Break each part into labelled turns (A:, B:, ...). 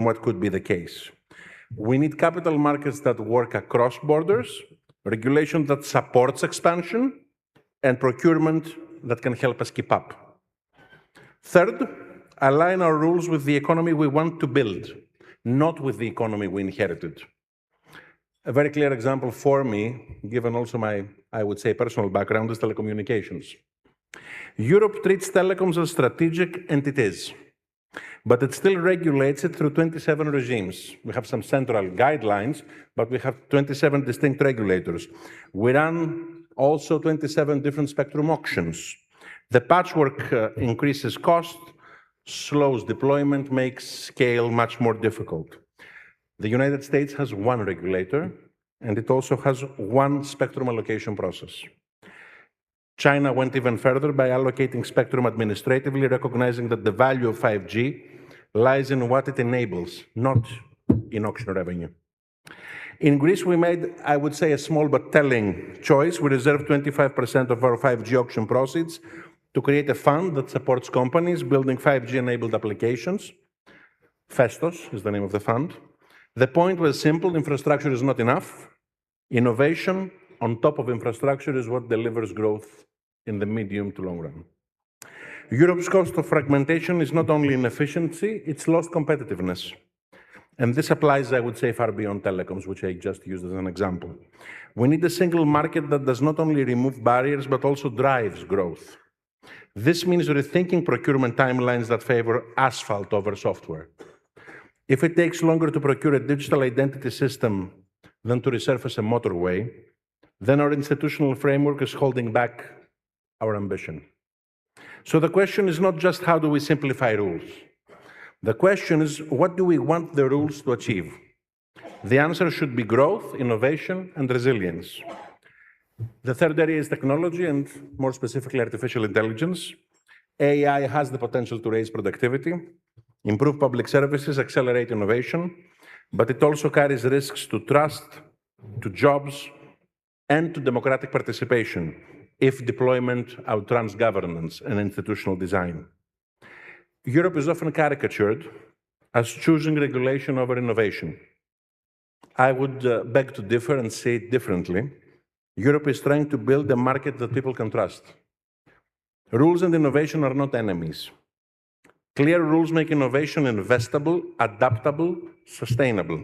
A: what could be the case. We need capital markets that work across borders, regulation that supports expansion, and procurement that can help us keep up. Third, align our rules with the economy we want to build, not with the economy we inherited. A very clear example for me, given also my, I would say, personal background, is telecommunications. Europe treats telecoms as strategic, and it is. But it still regulates it through 27 regimes. We have some central guidelines, but we have 27 distinct regulators. We run also 27 different spectrum auctions. The patchwork increases cost, slows deployment, makes scale much more difficult. The United States has one regulator, and it also has one spectrum allocation process. China went even further by allocating spectrum administratively, recognizing that the value of 5G lies in what it enables, not in auction revenue. In Greece, we made, I would say, a small but telling choice. We reserved 25% of our 5G auction proceeds to create a fund that supports companies building 5G-enabled applications. Festos is the name of the fund. The point was simple: infrastructure is not enough. Innovation on top of infrastructure is what delivers growth in the medium to long run. Europe's cost of fragmentation is not only inefficiency, it's lost competitiveness. And this applies, I would say, far beyond telecoms, which I just used as an example. We need a single market that does not only remove barriers, but also drives growth. This means rethinking procurement timelines that favor asphalt over software. If it takes longer to procure a digital identity system than to resurface a motorway, then our institutional framework is holding back our ambition. So the question is not just how do we simplify rules. The question is, what do we want the rules to achieve? The answer should be growth, innovation, and resilience. The third area is technology, and more specifically, artificial intelligence. AI has the potential to raise productivity, improve public services, accelerate innovation, but it also carries risks to trust, to jobs, and to democratic participation if deployment outruns governance and institutional design. Europe is often caricatured as choosing regulation over innovation. I would beg to differ and say it differently. Europe is trying to build a market that people can trust. Rules and innovation are not enemies. Clear rules make innovation investable, adaptable, sustainable.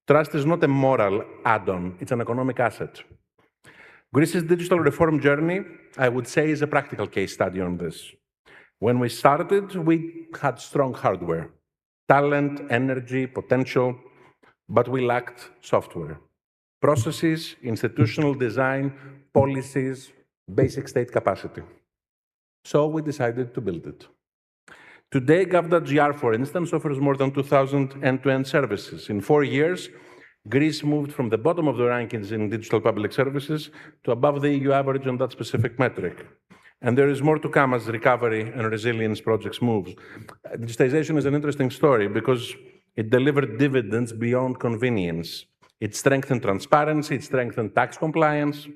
A: Trust is not a moral add-on, it's an economic asset. Greece's digital reform journey, I would say, is a practical case study on this. When we started, we had strong hardware, talent, energy, potential, but we lacked software. Processes, institutional design, policies, basic state capacity. So we decided to build it. Today, Gov.gr, for instance, offers more than 2,000 end-to-end services. In 4 years, Greece moved from the bottom of the rankings in digital public services to above the EU average on that specific metric. And there is more to come as recovery and resilience projects move. Digitization is an interesting story because it delivered dividends beyond convenience. It strengthened transparency, it strengthened tax compliance,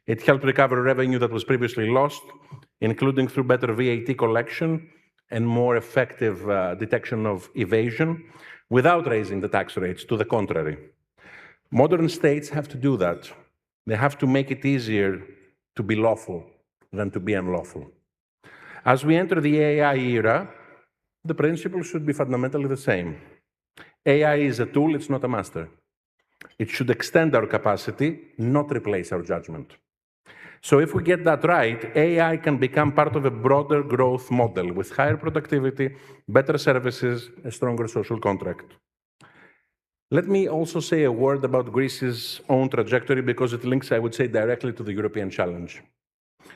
A: it helped recover revenue that was previously lost, including through better VAT collection and more effective detection of evasion, without raising the tax rates, to the contrary. Modern states have to do that. They have to make it easier to be lawful than to be unlawful. As we enter the AI era, the principles should be fundamentally the same. AI is a tool, it's not a master. It should extend our capacity, not replace our judgment. So if we get that right, AI can become part of a broader growth model with higher productivity, better services, a stronger social contract. Let me also say a word about Greece's own trajectory because it links, I would say, directly to the European challenge.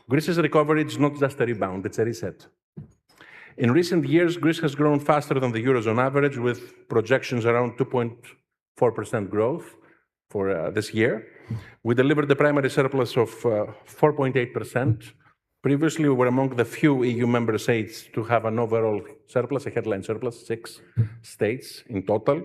A: Greece's recovery is not just a rebound, it's a reset. In recent years, Greece has grown faster than the Eurozone average, with projections around 2.4% growth for this year. We delivered the primary surplus of 4.8%. Previously, we were among the few EU member states to have an overall surplus, a headline surplus, 6 states in total.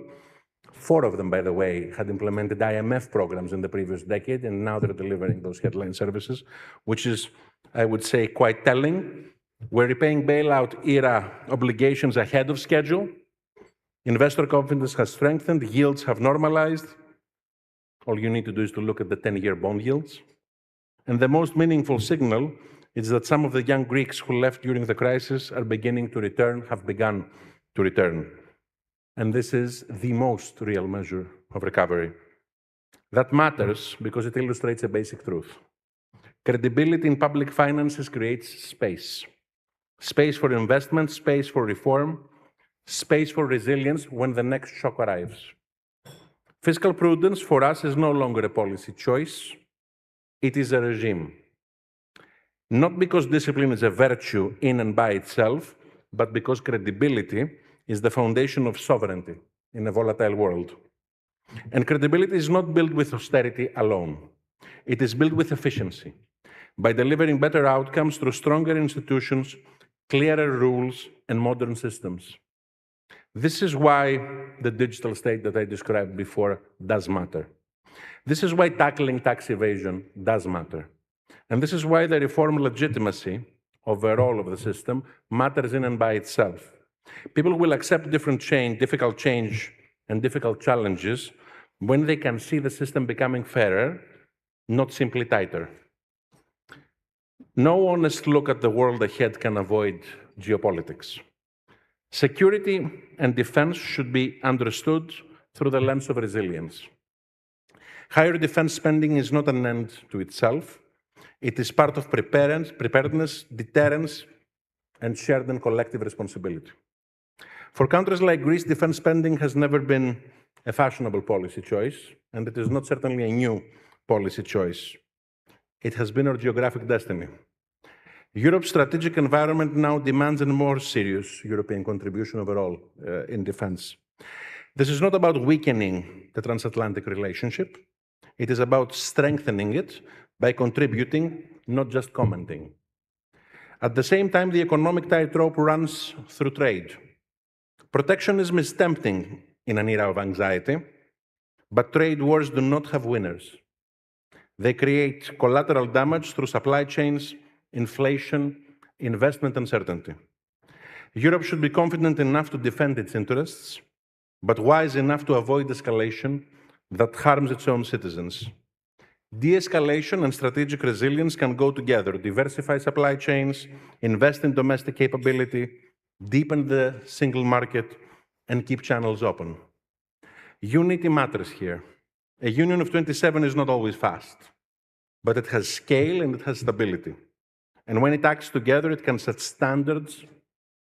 A: 4 of them, by the way, had implemented IMF programs in the previous decade, and now they're delivering those headline services, which is, I would say, quite telling. We're repaying bailout era obligations ahead of schedule. Investor confidence has strengthened, yields have normalized. All you need to do is to look at the 10-year bond yields. And the most meaningful signal is that some of the young Greeks who left during the crisis are beginning to return, have begun to return. And this is the most real measure of recovery. That matters because it illustrates a basic truth. Credibility in public finances creates space. Space for investment, space for reform, space for resilience when the next shock arrives. Fiscal prudence for us is no longer a policy choice, it is a regime. Not because discipline is a virtue in and by itself, but because credibility is the foundation of sovereignty in a volatile world. And credibility is not built with austerity alone. It is built with efficiency, by delivering better outcomes through stronger institutions, clearer rules, and modern systems. This is why the digital state that I described before does matter. This is why tackling tax evasion does matter. And this is why the reform legitimacy overall of the system matters in and by itself. People will accept difficult change, and difficult challenges when they can see the system becoming fairer, not simply tighter. No honest look at the world ahead can avoid geopolitics. Security and defense should be understood through the lens of resilience. Higher defense spending is not an end to itself. It is part of preparedness, deterrence, and shared and collective responsibility. For countries like Greece, defense spending has never been a fashionable policy choice, and it is not certainly a new policy choice. It has been our geographic destiny. Europe's strategic environment now demands a more serious European contribution overall in defense. This is not about weakening the transatlantic relationship. It is about strengthening it by contributing, not just commenting. At the same time, the economic tightrope runs through trade. Protectionism is tempting in an era of anxiety, but trade wars do not have winners. They create collateral damage through supply chains, inflation, investment uncertainty. Europe should be confident enough to defend its interests, but wise enough to avoid escalation that harms its own citizens. De-escalation and strategic resilience can go together. Diversify supply chains, invest in domestic capability, deepen the single market, and keep channels open. Unity matters here. A union of 27 is not always fast, but it has scale and it has stability. And when it acts together, it can set standards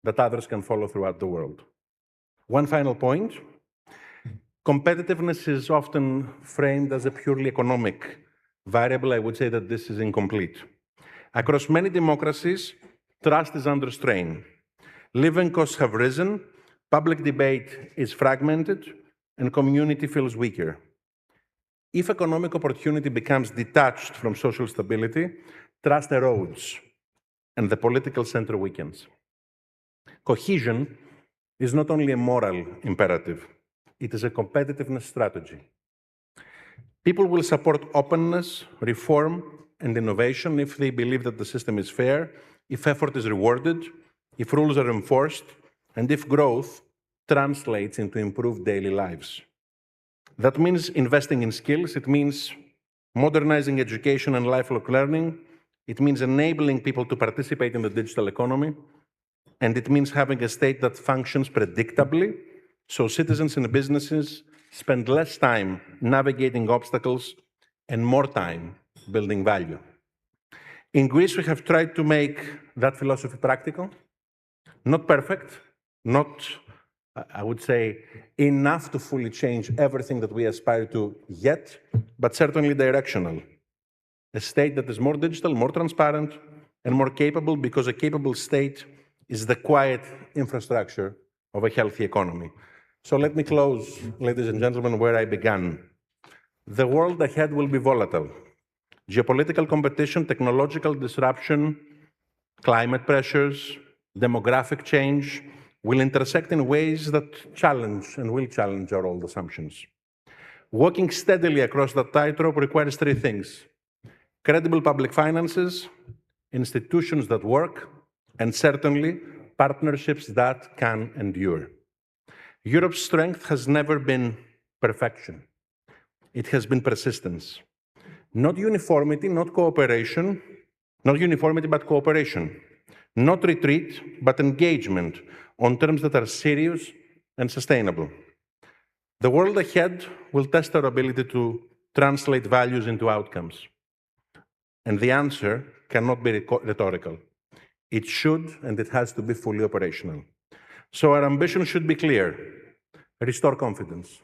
A: that others can follow throughout the world. One final point. Competitiveness is often framed as a purely economic variable. I would say that this is incomplete. Across many democracies, trust is under strain. Living costs have risen, public debate is fragmented, and community feels weaker. If economic opportunity becomes detached from social stability, trust erodes, and the political center weakens. Cohesion is not only a moral imperative, it is a competitiveness strategy. People will support openness, reform, and innovation if they believe that the system is fair, if effort is rewarded, if rules are enforced, and if growth translates into improved daily lives. That means investing in skills, it means modernizing education and lifelong learning, it means enabling people to participate in the digital economy, and it means having a state that functions predictably, so citizens and businesses spend less time navigating obstacles and more time building value. In Greece, we have tried to make that philosophy practical. Not perfect, not, I would say, enough to fully change everything that we aspire to yet, but certainly directional. A state that is more digital, more transparent, and more capable, because a capable state is the quiet infrastructure of a healthy economy. So let me close, ladies and gentlemen, where I began. The world ahead will be volatile. Geopolitical competition, technological disruption, climate pressures, demographic change will intersect in ways that challenge and will challenge our old assumptions. Walking steadily across that tightrope requires three things: credible public finances, institutions that work, and certainly partnerships that can endure. Europe's strength has never been perfection. It has been persistence. Not uniformity, not cooperation, not uniformity, but cooperation. Not retreat, but engagement on terms that are serious and sustainable. The world ahead will test our ability to translate values into outcomes. And the answer cannot be rhetorical. It should and it has to be fully operational. So our ambition should be clear. Restore confidence.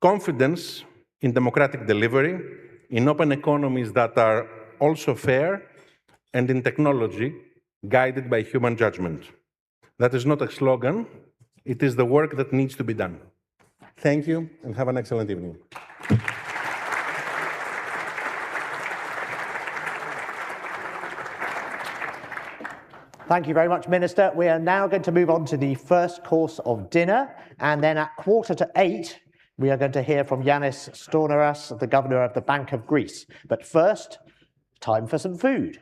A: Confidence in democratic delivery, in open economies that are also fair, and in technology guided by human judgment. That is not a slogan. It is the work that needs to be done. Thank you, and have an excellent evening.
B: Thank you very much, Minister. We are now going to move on to the first course of dinner, and then at 7:45, we are going to hear from Yanis Storneras, the Governor of the Bank of Greece. But first, time for some food.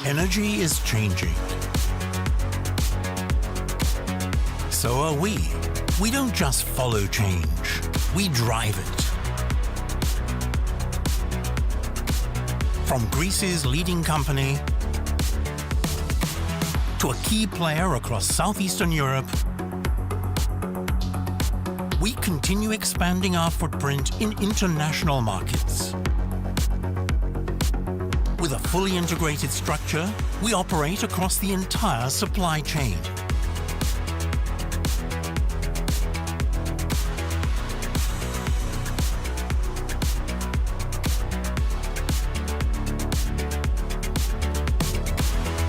C: Energy is changing. So are we. We don't just follow change, we drive it. From Greece's leading company to a key player across Southeastern Europe, we continue expanding our footprint in international markets. With a fully integrated structure, we operate across the entire supply chain.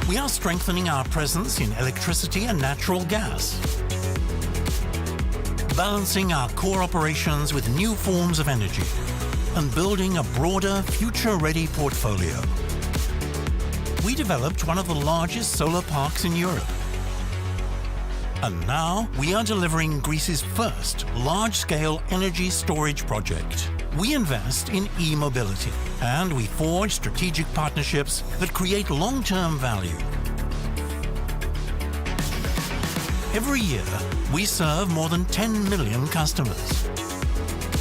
C: We are strengthening our presence in electricity and natural gas, balancing our core operations with new forms of energy, and building a broader, future-ready portfolio. We developed one of the largest solar parks in Europe. And now we are delivering Greece's first large-scale energy storage project. We invest in e-mobility, and we forge strategic partnerships that create long-term value. Every year, we serve more than 10 million customers.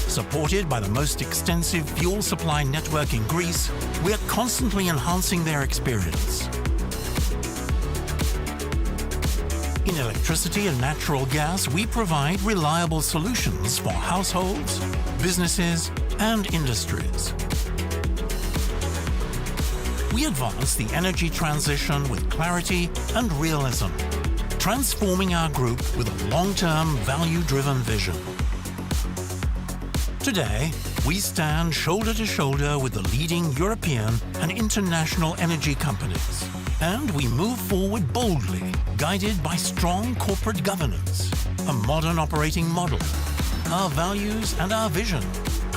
C: Supported by the most extensive fuel supply network in Greece, we are constantly enhancing their experience. In electricity and natural gas, we provide reliable solutions for households, businesses, and industries. We advance the energy transition with clarity and realism, transforming our group with a long-term, value-driven vision. Today, we stand shoulder to shoulder with the leading European and international energy companies, and we move forward boldly, guided by strong corporate governance, a modern operating model, our values and our vision,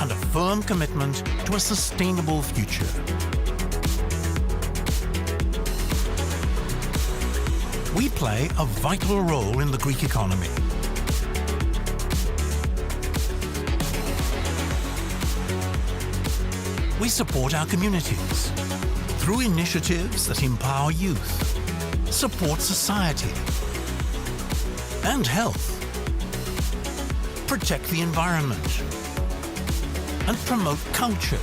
C: and a firm commitment to a sustainable future. We play a vital role in the Greek economy. We support our communities through initiatives that empower youth, support society and health, protect the environment, and promote culture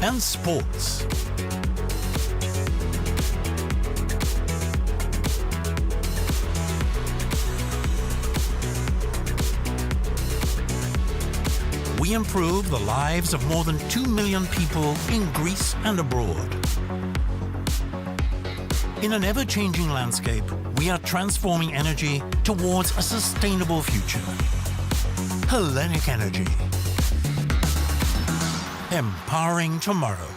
C: and sports. We improve the lives of more than 2 million people in Greece and abroad. In an ever-changing landscape, we are transforming energy towards a sustainable future. Hellenic Energy. Empowering tomorrow.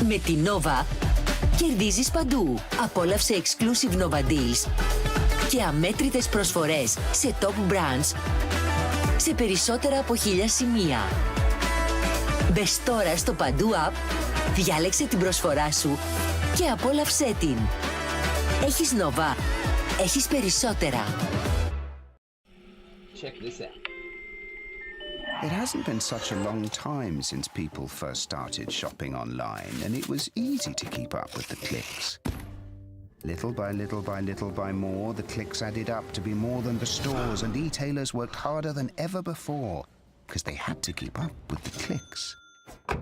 D: Με τη Nova κερδίζεις παντού. Απόλαυσε exclusive Nova Deals και αμέτρητες προσφορές σε top brands σε περισσότερα από 1000 σημεία. Μπες τώρα στο Παντού App, διάλεξε την προσφορά σου και απόλαυσέ την. Έχεις Nova. Έχεις περισσότερα.
E: Check this out.
F: It hasn't been such a long time since people first started shopping online, and it was easy to keep up with the clicks. Little by little by little by more, the clicks added up to be more than the stores, and e-tailers worked harder than ever before because they had to keep up with the clicks.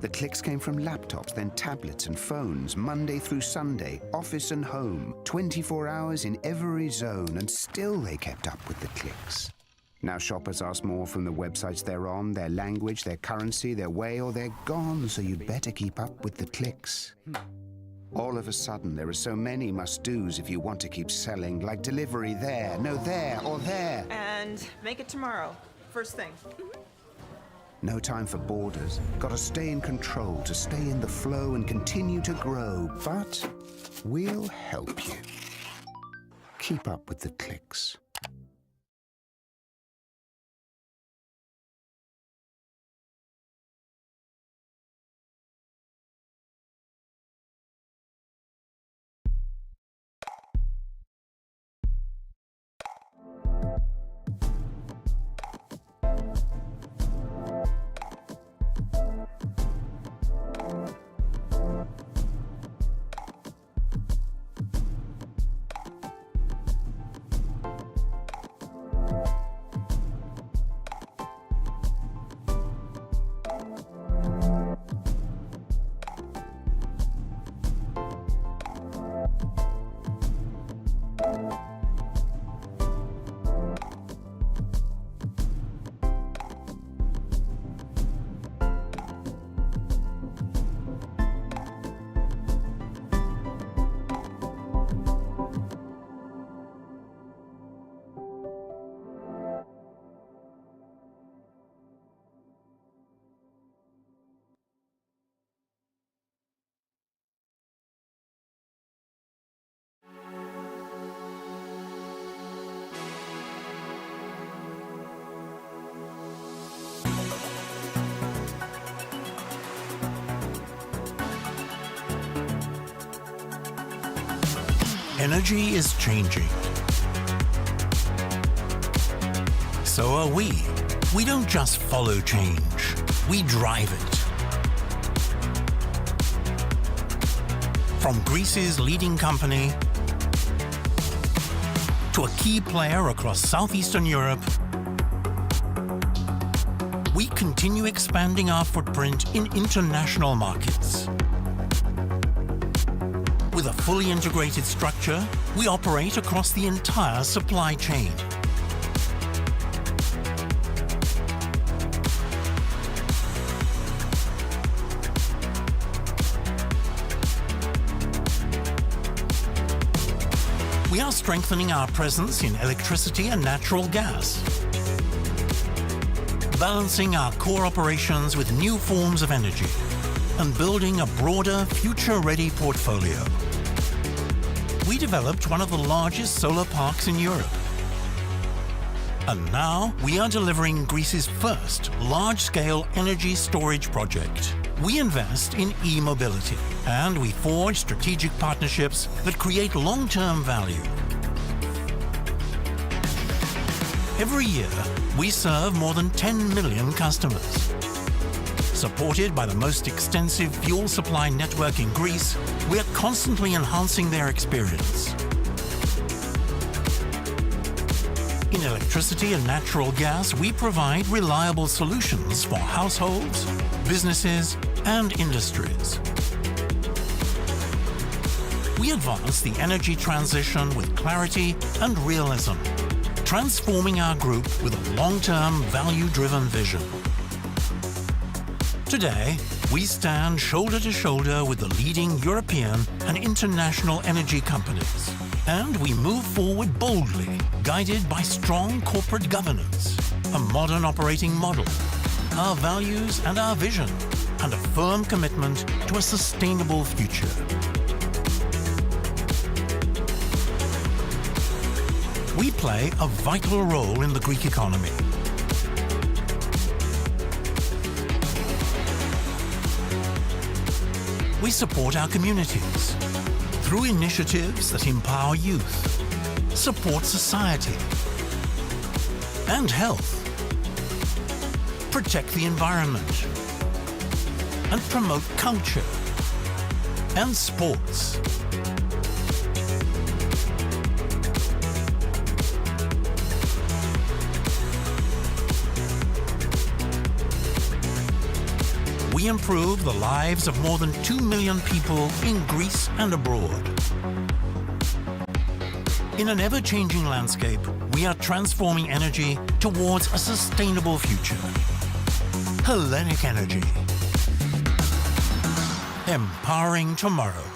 F: The clicks came from laptops, then tablets and phones, Monday through Sunday, office and home, 24 hours in every zone, and still they kept up with the clicks. Now shoppers ask more from the websites they're on, their language, their currency, their way, or they're gone, so you'd better keep up with the clicks. All of a sudden, there are so many must-dos if you want to keep selling, like delivery there, no there, or there.
G: And make it tomorrow, first thing.
F: No time for borders. Gotta stay in control to stay in the flow and continue to grow. But we'll help you. Keep up with the clicks.
C: Energy is changing. So are we. We don't just follow change, we drive it. From Greece's leading company to a key player across Southeastern Europe, we continue expanding our footprint in international markets. With a fully integrated structure, we operate across the entire supply chain. We are strengthening our presence in electricity and natural gas, balancing our core operations with new forms of energy, and building a broader, future-ready portfolio. We developed one of the largest solar parks in Europe. And now we are delivering Greece's first large-scale energy storage project. We invest in e-mobility, and we forge strategic partnerships that create long-term value. Every year, we serve more than 10 million customers. Supported by the most extensive fuel supply network in Greece, we are constantly enhancing their experience. In electricity and natural gas, we provide reliable solutions for households, businesses, and industries. We advance the energy transition with clarity and realism, transforming our group with a long-term, value-driven vision. Today, we stand shoulder to shoulder with the leading European and international energy companies, and we move forward boldly, guided by strong corporate governance, a modern operating model, our values and our vision, and a firm commitment to a sustainable future. We play a vital role in the Greek economy. We support our communities through initiatives that empower youth, support society and health, protect the environment, and promote culture and sports. We improve the lives of more than 2 million people in Greece and abroad. In an ever-changing landscape, we are transforming energy towards a sustainable future. Hellenic Energy. Empowering tomorrow.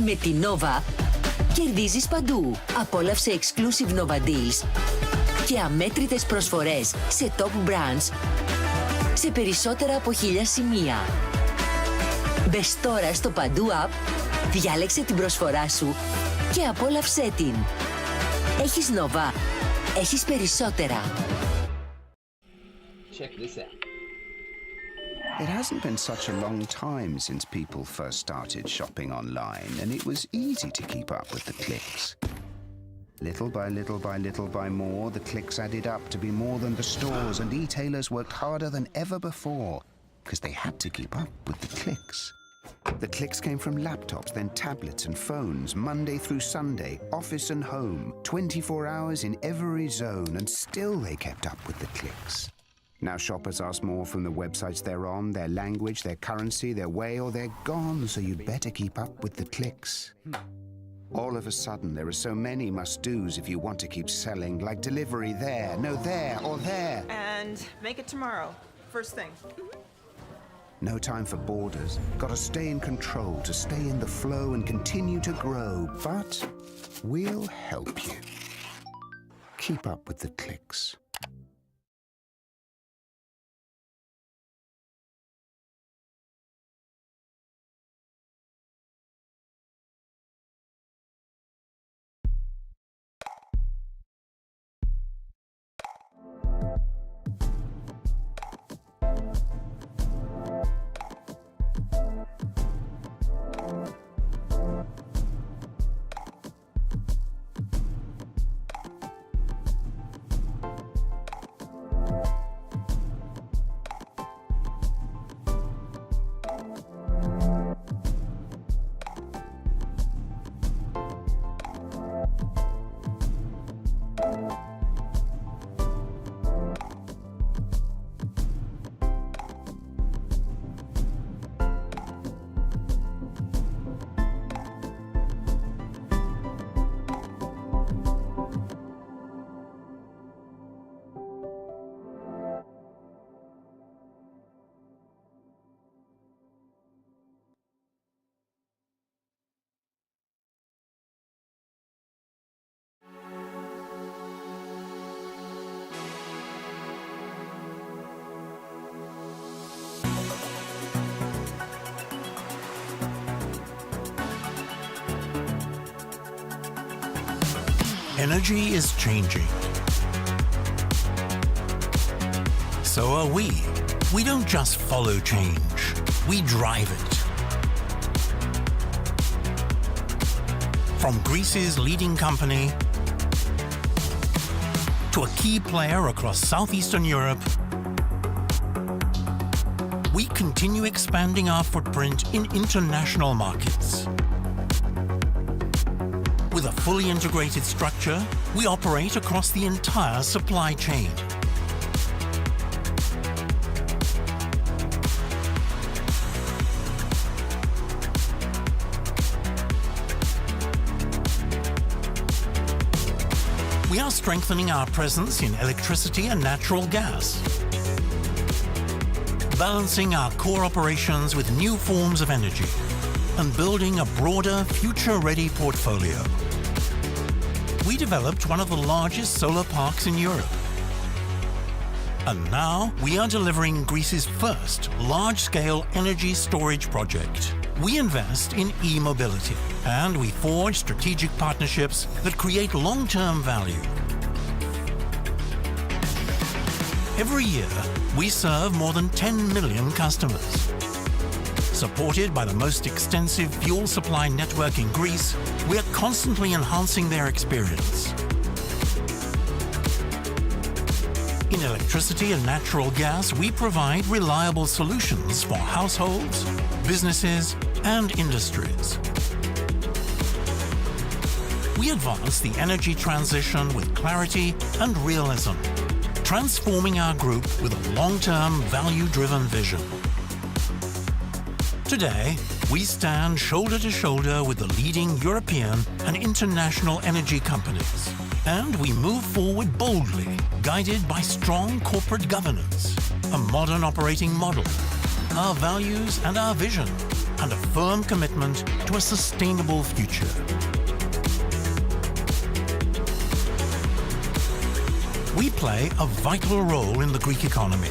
D: Με τη Nova κερδίζεις παντού. Απόλαυσε exclusive Nova Deals και αμέτρητες προσφορές σε top brands σε περισσότερα από 1000 σημεία. Μπες τώρα στο Παντού App, διάλεξε την προσφορά σου και απόλαυσέ την. Έχεις Nova. Έχεις περισσότερα.
E: Check this out.
F: It hasn't been such a long time since people first started shopping online, and it was easy to keep up with the clicks. Little by little by little by more, the clicks added up to be more than the stores, and e-tailers worked harder than ever before because they had to keep up with the clicks. The clicks came from laptops, then tablets and phones, Monday through Sunday, office and home, 24 hours in every zone, and still they kept up with the clicks. Now shoppers ask more from the websites they're on, their language, their currency, their way, or they're gone, so you'd better keep up with the clicks. All of a sudden, there are so many must-dos if you want to keep selling, like delivery there, no there, or there.
G: And make it tomorrow. First thing.
F: No time for borders. Gotta stay in control to stay in the flow and continue to grow. But we'll help you. Keep up with the clicks.
C: Energy is changing. So are we. We don't just follow change, we drive it. From Greece's leading company to a key player across Southeastern Europe, we continue expanding our footprint in international markets. With a fully integrated structure, we operate across the entire supply chain. We are strengthening our presence in electricity and natural gas, balancing our core operations with new forms of energy, and building a broader, future-ready portfolio. We developed one of the largest solar parks in Europe. And now we are delivering Greece's first large-scale energy storage project. We invest in e-mobility, and we forge strategic partnerships that create long-term value. Every year, we serve more than 10 million customers. Supported by the most extensive fuel supply network in Greece, we are constantly enhancing their experience. In electricity and natural gas, we provide reliable solutions for households, businesses, and industries. We advance the energy transition with clarity and realism, transforming our group with a long-term, value-driven vision. Today, we stand shoulder to shoulder with the leading European and international energy companies. And we move forward boldly, guided by strong corporate governance, a modern operating model, our values and our vision, and a firm commitment to a sustainable future. We play a vital role in the Greek economy.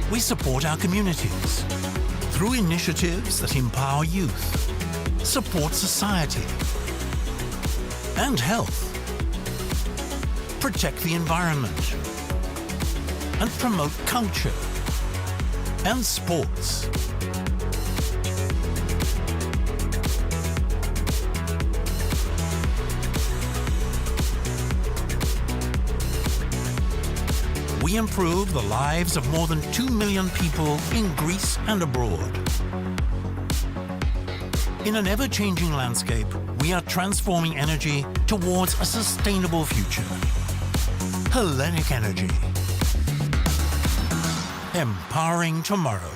C: We support our communities through initiatives that empower youth, support society and health, protect the environment, and promote culture and sports. We improve the lives of more than 2 million people in Greece and abroad. In an ever-changing landscape, we are transforming energy towards a sustainable future. Hellenic Energy. Empowering tomorrow.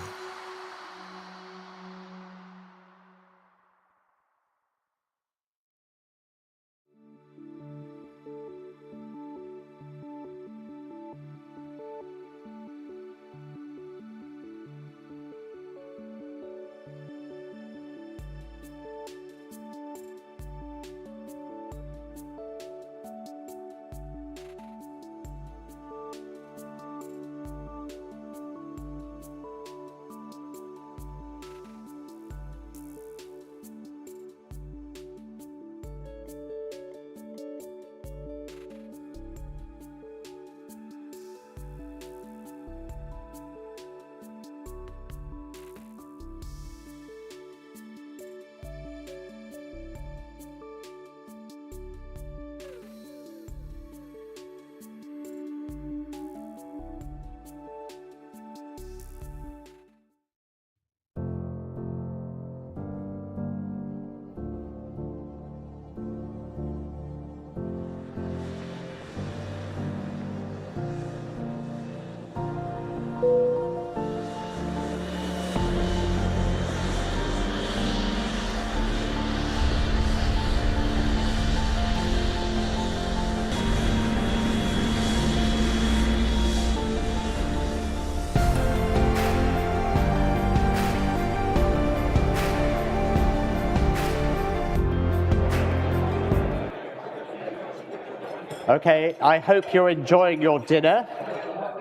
B: Okay, I hope you're enjoying your dinner.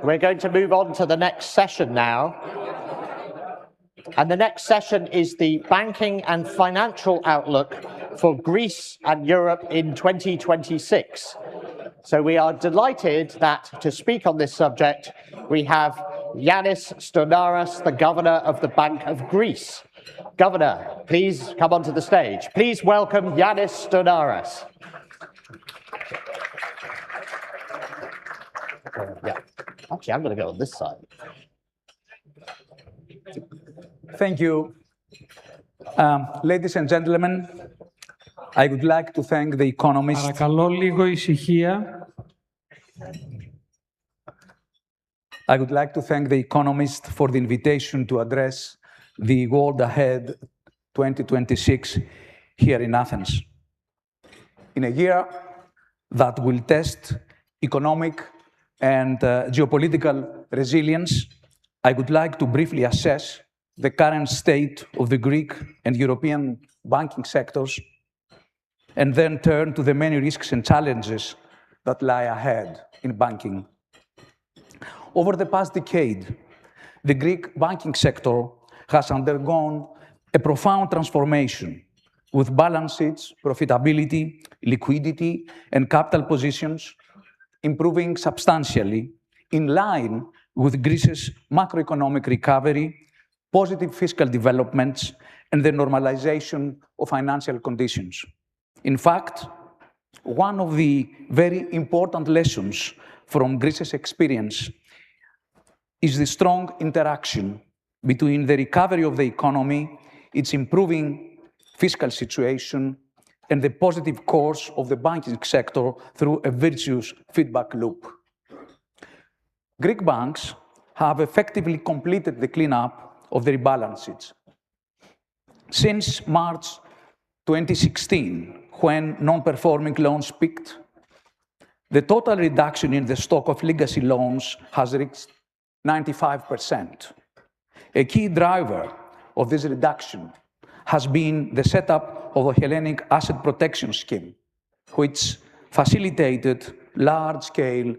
B: We're going to move on to the next session now. And the next session is the banking and financial outlook for Greece and Europe in 2026. So we are delighted that to speak on this subject, we have Yanis Stonaras, the Governor of the Bank of Greece. Governor, please come onto the stage. Please welcome Yanis Stonaras. Yeah. Actually, I'm going to go on this side.
E: Thank you. Ladies and gentlemen, I would like to thank the economist.
H: Παρακαλώ λίγο ησυχία.
E: I would like to thank the economist for the invitation to address the World Ahead 2026 here in Athens. In a year that will test economic and geopolitical resilience, I would like to briefly assess the current state of the Greek and European banking sectors, and then turn to the many risks and challenges that lie ahead in banking. Over the past decade, the Greek banking sector has undergone a profound transformation, with balance sheets, profitability, liquidity, and capital positions improving substantially in line with Greece's macroeconomic recovery, positive fiscal developments, and the normalization of financial conditions. In fact, one of the very important lessons from Greece's experience is the strong interaction between the recovery of the economy, its improving fiscal situation, and the positive course of the banking sector through a virtuous feedback loop. Greek banks have effectively completed the cleanup of their balance sheets. Since March 2016, when non-performing loans peaked, the total reduction in the stock of legacy loans has reached 95%. A key driver of this reduction has been the setup of the Hellenic Asset Protection Scheme, which facilitated large-scale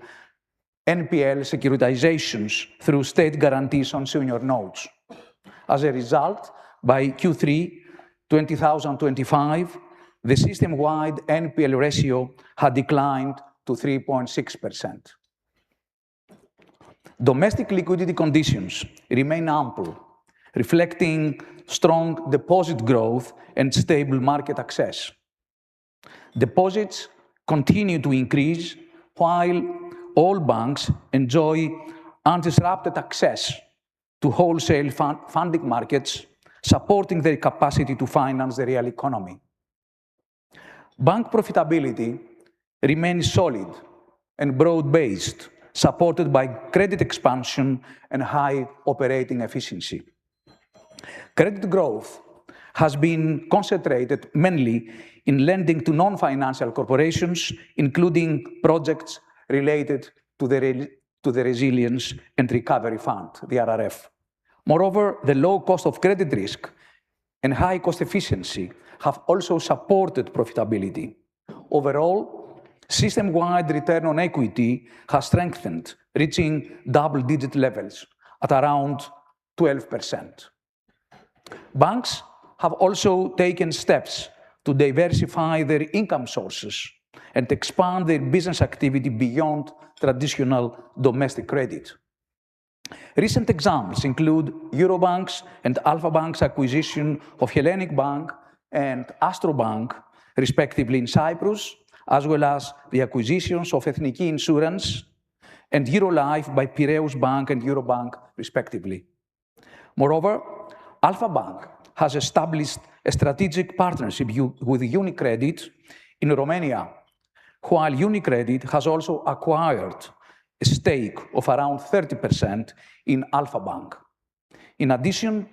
E: NPL securitizations through state guarantees on senior notes. As a result, by Q3 2025, the system-wide NPL ratio had declined to 3.6%. Domestic liquidity conditions remain ample, reflecting strong deposit growth and stable market access. Deposits continue to increase, while all banks enjoy undisrupted access to wholesale funding markets, supporting their capacity to finance the real economy. Bank profitability remains solid and broad-based, supported by credit expansion and high operating efficiency. Credit growth has been concentrated mainly in lending to non-financial corporations, including projects related to the Resilience and Recovery Fund, the RRF. Moreover, the low cost of credit risk and high cost efficiency have also supported profitability. Overall, system-wide return on equity has strengthened, reaching double-digit levels at around 12%. Banks have also taken steps to diversify their income sources and expand their business activity beyond traditional domestic credit. Recent examples include Eurobank's and Alpha Bank's acquisition of Hellenic Bank and Astrobank, respectively in Cyprus, as well as the acquisitions of Ethniki Insurance and Eurolife by Piraeus Bank and Eurobank, respectively. Moreover, Alpha Bank has established a strategic partnership with UniCredit in Romania, while UniCredit has also acquired a stake of around 30% in Alpha Bank. In addition,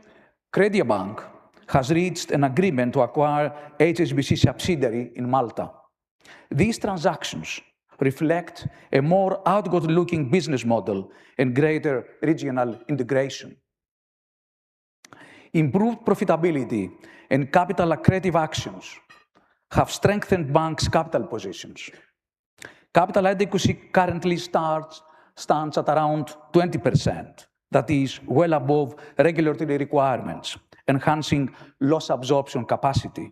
E: Crediabank has reached an agreement to acquire HSBC subsidiary in Malta. These transactions reflect a more outward-looking business model and greater regional integration. Improved profitability and capital accretive actions have strengthened banks' capital positions. Capital adequacy currently stands at around 20%. That is well above regulatory requirements, enhancing loss absorption capacity.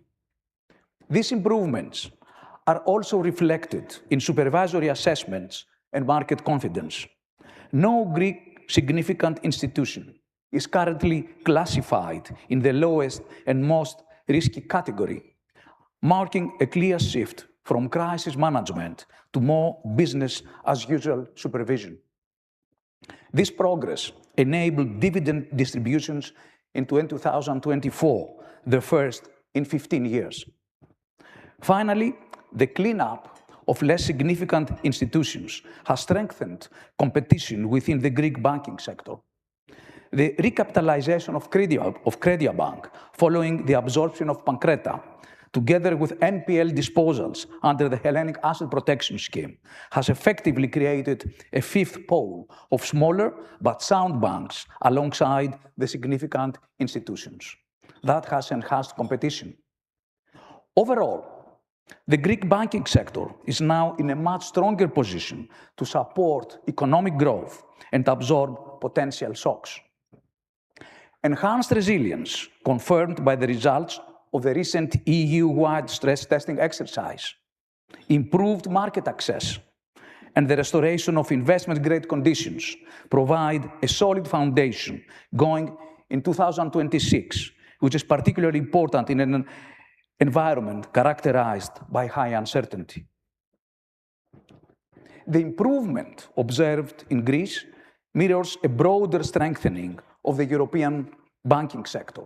E: These improvements are also reflected in supervisory assessments and market confidence. No Greek significant institution is currently classified in the lowest and most risky category, marking a clear shift from crisis management to more business-as-usual supervision. This progress enabled dividend distributions in 2024, the first in 15 years. Finally, the cleanup of less significant institutions has strengthened competition within the Greek banking sector. The recapitalization of Kredia Bank, following the absorption of Pankreta, together with NPL disposals under the Hellenic Asset Protection Scheme, has effectively created a fifth pole of smaller but sound banks alongside the significant institutions. That has enhanced competition. Overall, the Greek banking sector is now in a much stronger position to support economic growth and absorb potential shocks. Enhanced resilience, confirmed by the results of the recent EU-wide stress testing exercise, improved market access, and the restoration of investment-grade conditions provide a solid foundation going in 2026, which is particularly important in an environment characterized by high uncertainty. The improvement observed in Greece mirrors a broader strengthening of the European banking sector.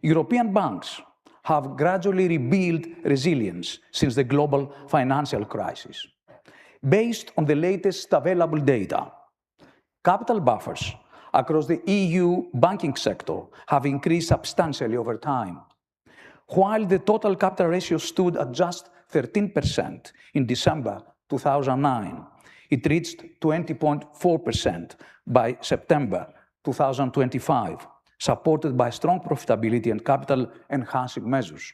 E: European banks have gradually rebuilt resilience since the global financial crisis. Based on the latest available data, capital buffers across the EU banking sector have increased substantially over time. While the total capital ratio stood at just 13% in December 2009, it reached 20.4% by September 2025, supported by strong profitability and capital-enhancing measures.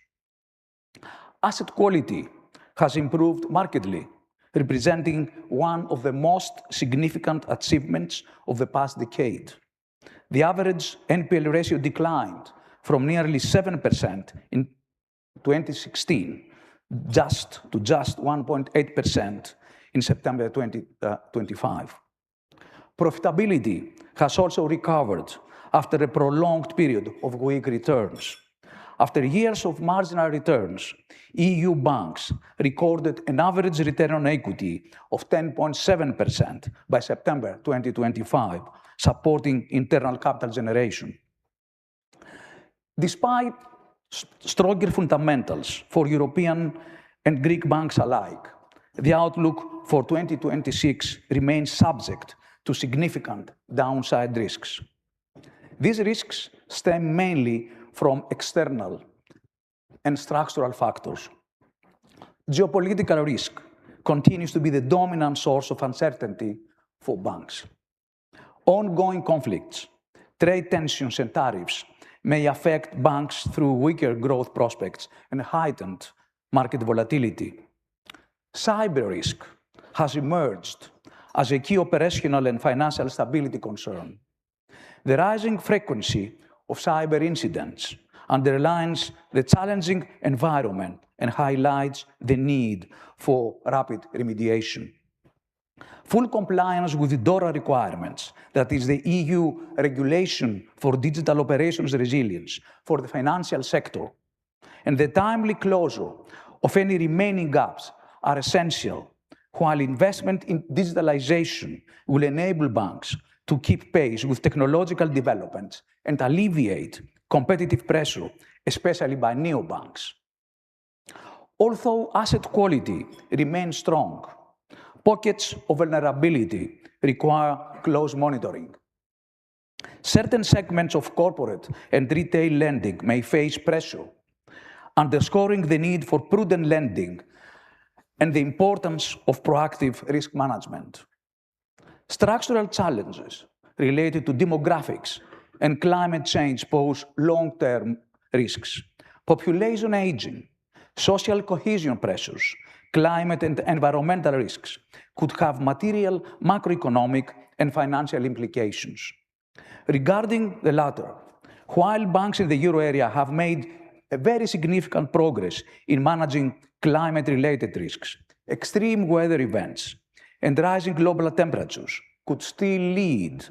E: Asset quality has improved markedly, representing one of the most significant achievements of the past decade. The average NPL ratio declined from nearly 7% in 2016 to just 1.8% in September 2025. Profitability has also recovered after a prolonged period of weak returns. After years of marginal returns, EU banks recorded an average return on equity of 10.7% by September 2025, supporting internal capital generation. Despite stronger fundamentals for European and Greek banks alike, the outlook for 2026 remains subject to significant downside risks. These risks stem mainly from external and structural factors. Geopolitical risk continues to be the dominant source of uncertainty for banks. Ongoing conflicts, trade tensions, and tariffs may affect banks through weaker growth prospects and heightened market volatility. Cyber risk has emerged as a key operational and financial stability concern. The rising frequency of cyber incidents underlines the challenging environment and highlights the need for rapid remediation. Full compliance with the DORA requirements, that is the EU regulation for digital operations resilience for the financial sector, and the timely closure of any remaining gaps are essential, while investment in digitalization will enable banks to keep pace with technological developments and alleviate competitive pressure, especially by neobanks. Although asset quality remains strong, pockets of vulnerability require close monitoring. Certain segments of corporate and retail lending may face pressure, underscoring the need for prudent lending and the importance of proactive risk management. Structural challenges related to demographics and climate change pose long-term risks. Population aging, social cohesion pressures, climate and environmental risks could have material macroeconomic and financial implications. Regarding the latter, while banks in the euro area have made a very significant progress in managing climate-related risks, extreme weather events and rising global temperatures could still lead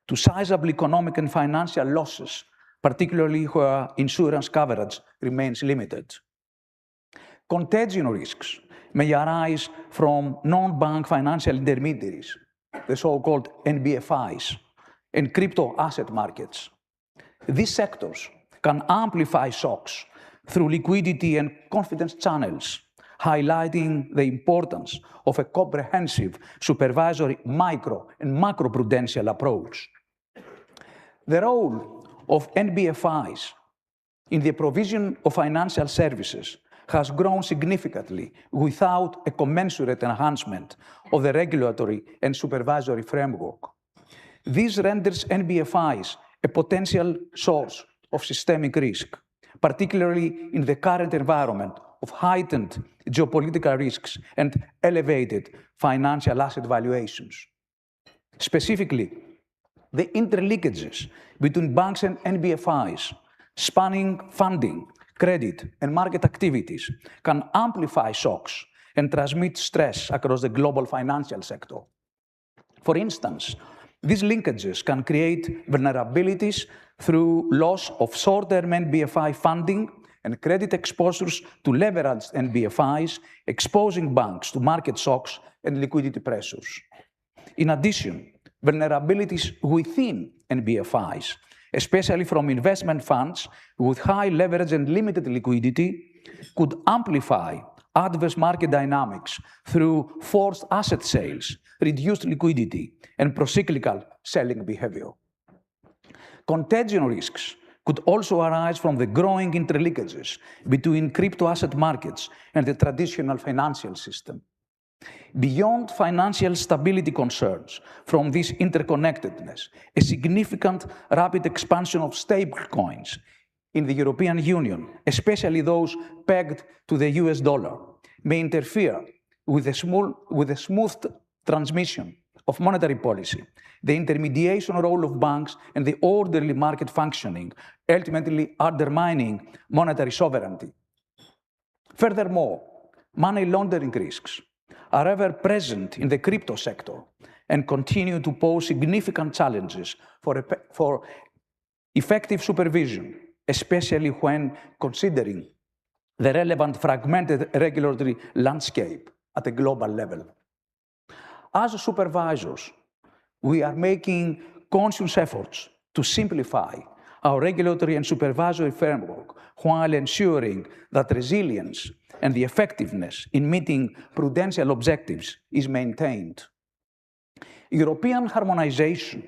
E: to sizable economic and financial losses, particularly where insurance coverage remains limited. Contagion risks may arise from non-bank financial intermediaries, the so-called NBFIs, and crypto asset markets. These sectors can amplify shocks through liquidity and confidence channels, highlighting the importance of a comprehensive supervisory micro and macroprudential approach. The role of NBFIs in the provision of financial services has grown significantly without a commensurate enhancement of the regulatory and supervisory framework. This renders NBFIs a potential source of systemic risk, particularly in the current environment of heightened geopolitical risks and elevated financial asset valuations. Specifically, the interlinkages between banks and NBFIs, spanning funding, credit, and market activities, can amplify shocks and transmit stress across the global financial sector. For instance, these linkages can create vulnerabilities through loss of short-term NBFI funding and credit exposures to leveraged NBFIs, exposing banks to market shocks and liquidity pressures. In addition, vulnerabilities within NBFIs, especially from investment funds with high leverage and limited liquidity, could amplify adverse market dynamics through forced asset sales, reduced liquidity, and procyclical selling behavior. Contagion risks could also arise from the growing interlinkages between crypto asset markets and the traditional financial system. Beyond financial stability concerns from this interconnectedness, a significant rapid expansion of stablecoins in the European Union, especially those pegged to the US dollar, may interfere with the smooth transmission of monetary policy, the intermediation role of banks, and the orderly market functioning, ultimately undermining monetary sovereignty. Furthermore, money laundering risks are ever present in the crypto sector and continue to pose significant challenges for effective supervision, especially when considering the relevant fragmented regulatory landscape at a global level. As supervisors, we are making conscious efforts to simplify our regulatory and supervisory framework while ensuring that resilience and the effectiveness in meeting prudential objectives is maintained. European harmonization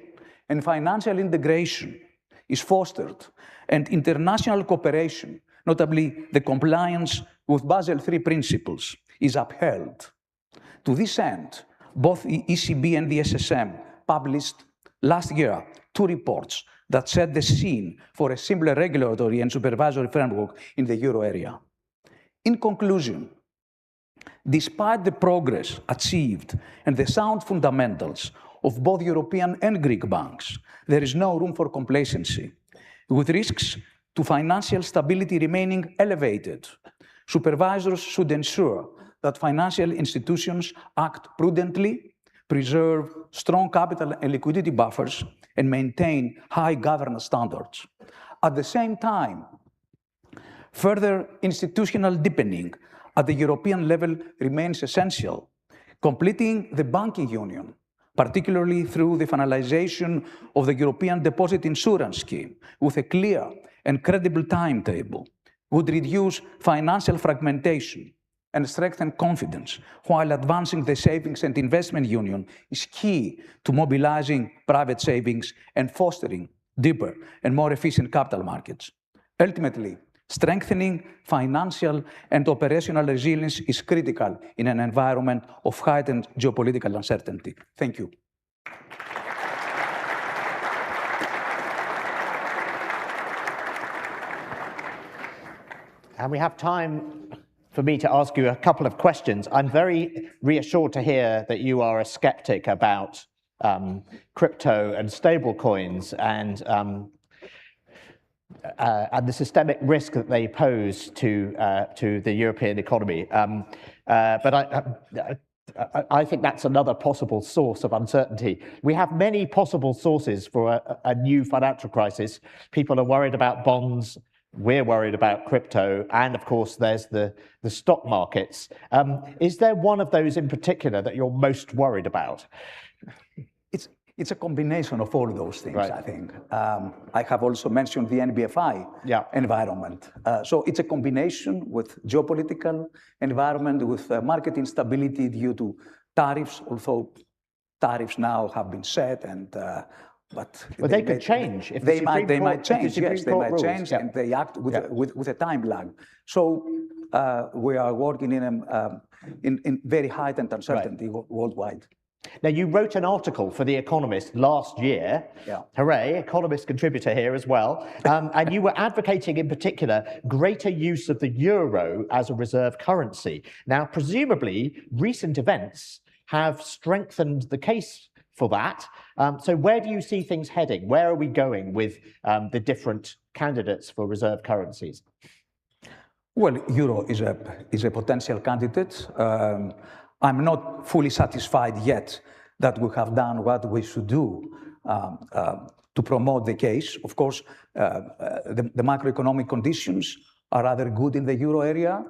E: and financial integration is fostered, and international cooperation, notably the compliance with Basel III principles, is upheld. To this end, both the ECB and the SSM published last year 2 reports that set the scene for a simpler regulatory and supervisory framework in the euro area. In conclusion, despite the progress achieved and the sound fundamentals of both European and Greek banks, there is no room for complacency. With risks to financial stability remaining elevated, supervisors should ensure that financial institutions act prudently, preserve strong capital and liquidity buffers, and maintain high governance standards. At the same time, further institutional deepening at the European level remains essential, completing the banking union, particularly through the finalization of the European Deposit Insurance Scheme with a clear and credible timetable, would reduce financial fragmentation and strengthen confidence, while advancing the savings and investment union is key to mobilizing private savings and fostering deeper and more efficient capital markets. Ultimately, strengthening financial and operational resilience is critical in an environment of heightened geopolitical uncertainty. Thank you.
B: And we have time for me to ask you a couple of questions. I'm very reassured to hear that you are a skeptic about crypto and stablecoins and the systemic risk that they pose to the European economy. But I think that's another possible source of uncertainty. We have many possible sources for a new financial crisis. People are worried about bonds. We're worried about crypto. And of course, there's the stock markets. Is there one of those in particular that you're most worried about?
E: It's a combination of all those things,
B: Right.
E: I think. I have also mentioned the NBFI environment. So it's a combination with geopolitical environment, with market instability due to tariffs, although tariffs now have been set and but
B: they could change. If
E: they might change.
B: Yes,
E: they might change, and they act with a time lag. So we are working in very heightened uncertainty worldwide.
B: Now, you wrote an article for The Economist last year.
E: Yeah.
B: Hooray, Economist contributor here as well. And you were advocating in particular greater use of the euro as a reserve currency. Now, presumably, recent events have strengthened the case for that. So where do you see things heading? Where are we going with the different candidates for reserve currencies?
E: Well, euro is a potential candidate. I'm not fully satisfied yet that we have done what we should do to promote the case. Of course, the macroeconomic conditions are rather good in the euro area.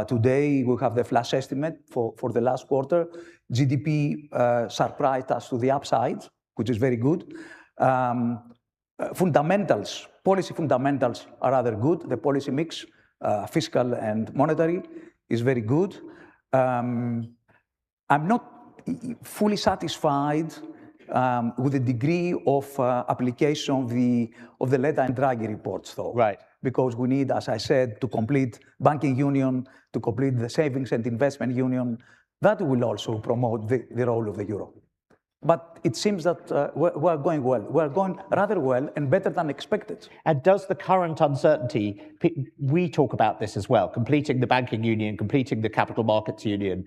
E: Today, we have the flash estimate for the last quarter. GDP surprised us to the upside, which is very good. Policy fundamentals are rather good. The policy mix, fiscal and monetary, is very good. I'm not fully satisfied with the degree of application of the Letta and Draghi reports, though.
B: Right.
E: Because we need, as I said, to complete banking union, to complete the savings and investment union. That will also promote the role of the euro. But it seems that we're going well. We're going rather well and better than expected.
B: And does the current uncertainty, we talk about this as well, completing the banking union, completing the capital markets union.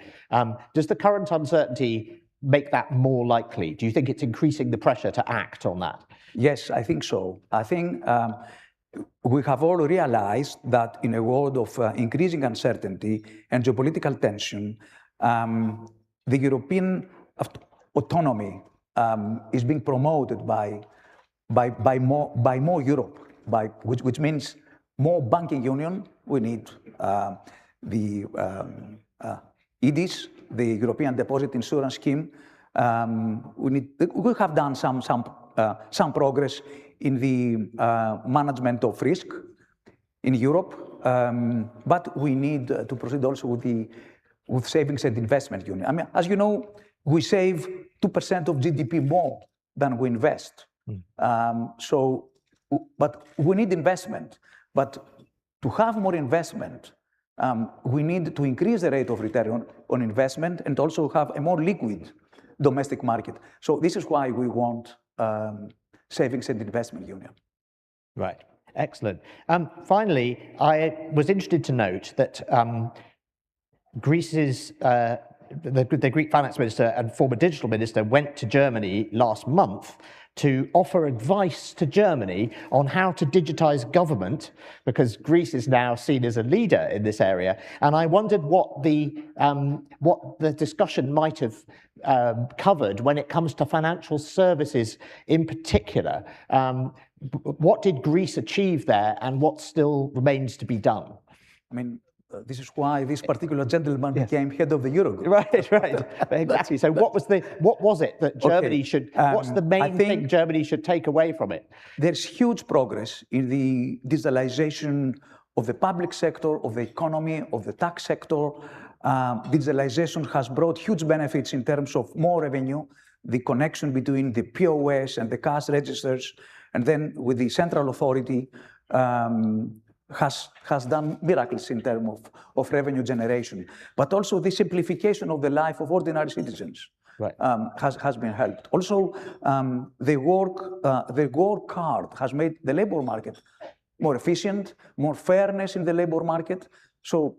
B: Does the current uncertainty make that more likely? Do you think it's increasing the pressure to act on that?
E: Yes, I think so. I think we have all realized that in a world of increasing uncertainty and geopolitical tension, the European autonomy is being promoted by more Europe, which means more banking union. We need the EDIS, the European Deposit Insurance Scheme. We have done some progress in the management of risk in Europe, but we need to proceed also with savings and investment union. I mean, as you know, we save 2% of GDP more than we invest. But we need investment. But to have more investment, we need to increase the rate of return on investment and also have a more liquid domestic market. So this is why we want savings and investment union.
B: Right. Excellent. Finally, I was interested to note that Greece's the Greek finance minister and former digital minister went to Germany last month to offer advice to Germany on how to digitize government, because Greece is now seen as a leader in this area. And I wondered what the discussion might have covered when it comes to financial services in particular. What did Greece achieve there, and what still remains to be done?
E: I mean, this is why this particular gentleman became head of the Eurogroup.
B: Right, exactly. So what was it that Germany should, what's the main thing Germany should take away from it?
E: There's huge progress in the digitalization of the public sector, of the economy, of the tax sector. Digitalization has brought huge benefits in terms of more revenue, the connection between the POS and the cash registers, and then with the central authority, has done miracles in terms of revenue generation, but also the simplification of the life of ordinary citizens has been helped. Also, the work card has made the labor market more efficient, more fairness in the labor market. So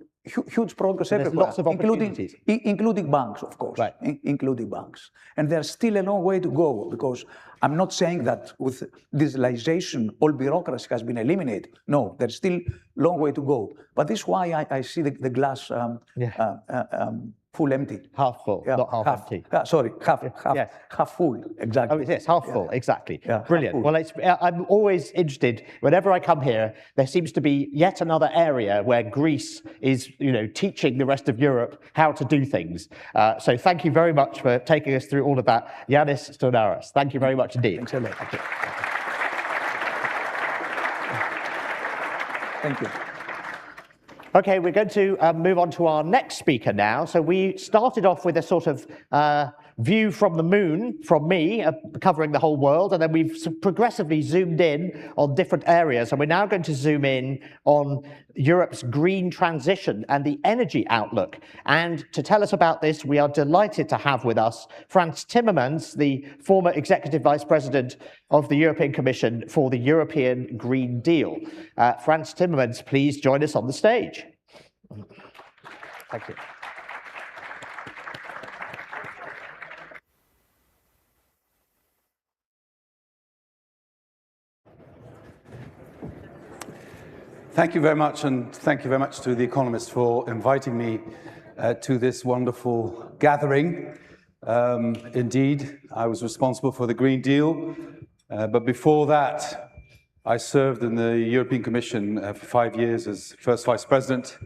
E: huge progress
B: There's
E: everywhere,
B: lots of opportunities.
E: including banks, of course,
B: Right.
E: including banks. And there's still a long way to go, because I'm not saying that with digitalization, all bureaucracy has been eliminated. No, there's still a long way to go. But this is why I see the glass full empty.
B: Half full, not half empty.
E: Sorry,
B: Yes.
E: half full, exactly.
B: Oh, yes, half full, exactly.
E: Yeah,
B: Brilliant.
E: half full.
B: Well, I'm always interested, whenever I come here, there seems to be yet another area where Greece is, teaching the rest of Europe how to do things. So thank you very much for taking us through all of that. Yanis Stonaras, thank you very much indeed.
E: Thanks a lot. Thank you.
B: Okay, we're going to move on to our next speaker now. So we started off with a sort of view from the moon, from me, covering the whole world, and then we've progressively zoomed in on different areas, and we're now going to zoom in on Europe's green transition and the energy outlook. And to tell us about this, we are delighted to have with us Frans Timmermans, the former Executive Vice President of the European Commission for the European Green Deal. Frans Timmermans, please join us on the stage. Thank you.
I: Thank you very much, and thank you very much to The Economist for inviting me to this wonderful gathering. Indeed, I was responsible for the Green Deal, but before that, I served in the European Commission for 5 years as first Vice President,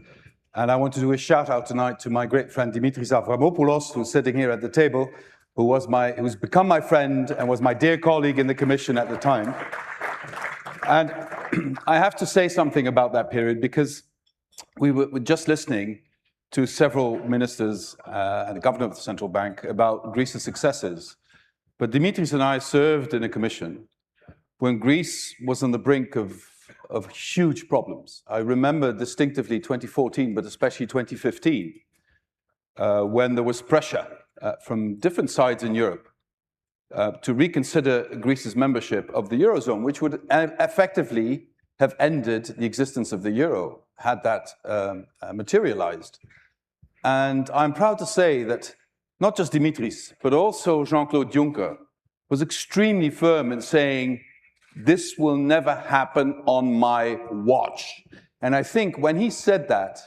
I: and I want to do a shout out tonight to my great friend Dimitris Avramopoulos, who's sitting here at the table, who's become my friend and was my dear colleague in the Commission at the time. And I have to say something about that period, because we were just listening to several ministers and the governor of the central bank about Greece's successes. But Dimitris and I served in a commission when Greece was on the brink of huge problems. I remember distinctively 2014, but especially 2015, when there was pressure from different sides in Europe to reconsider Greece's membership of the Eurozone, which would effectively have ended the existence of the euro had that materialized. And I'm proud to say that not just Dimitris, but also Jean-Claude Juncker was extremely firm in saying, this will never happen on my watch. And I think when he said that,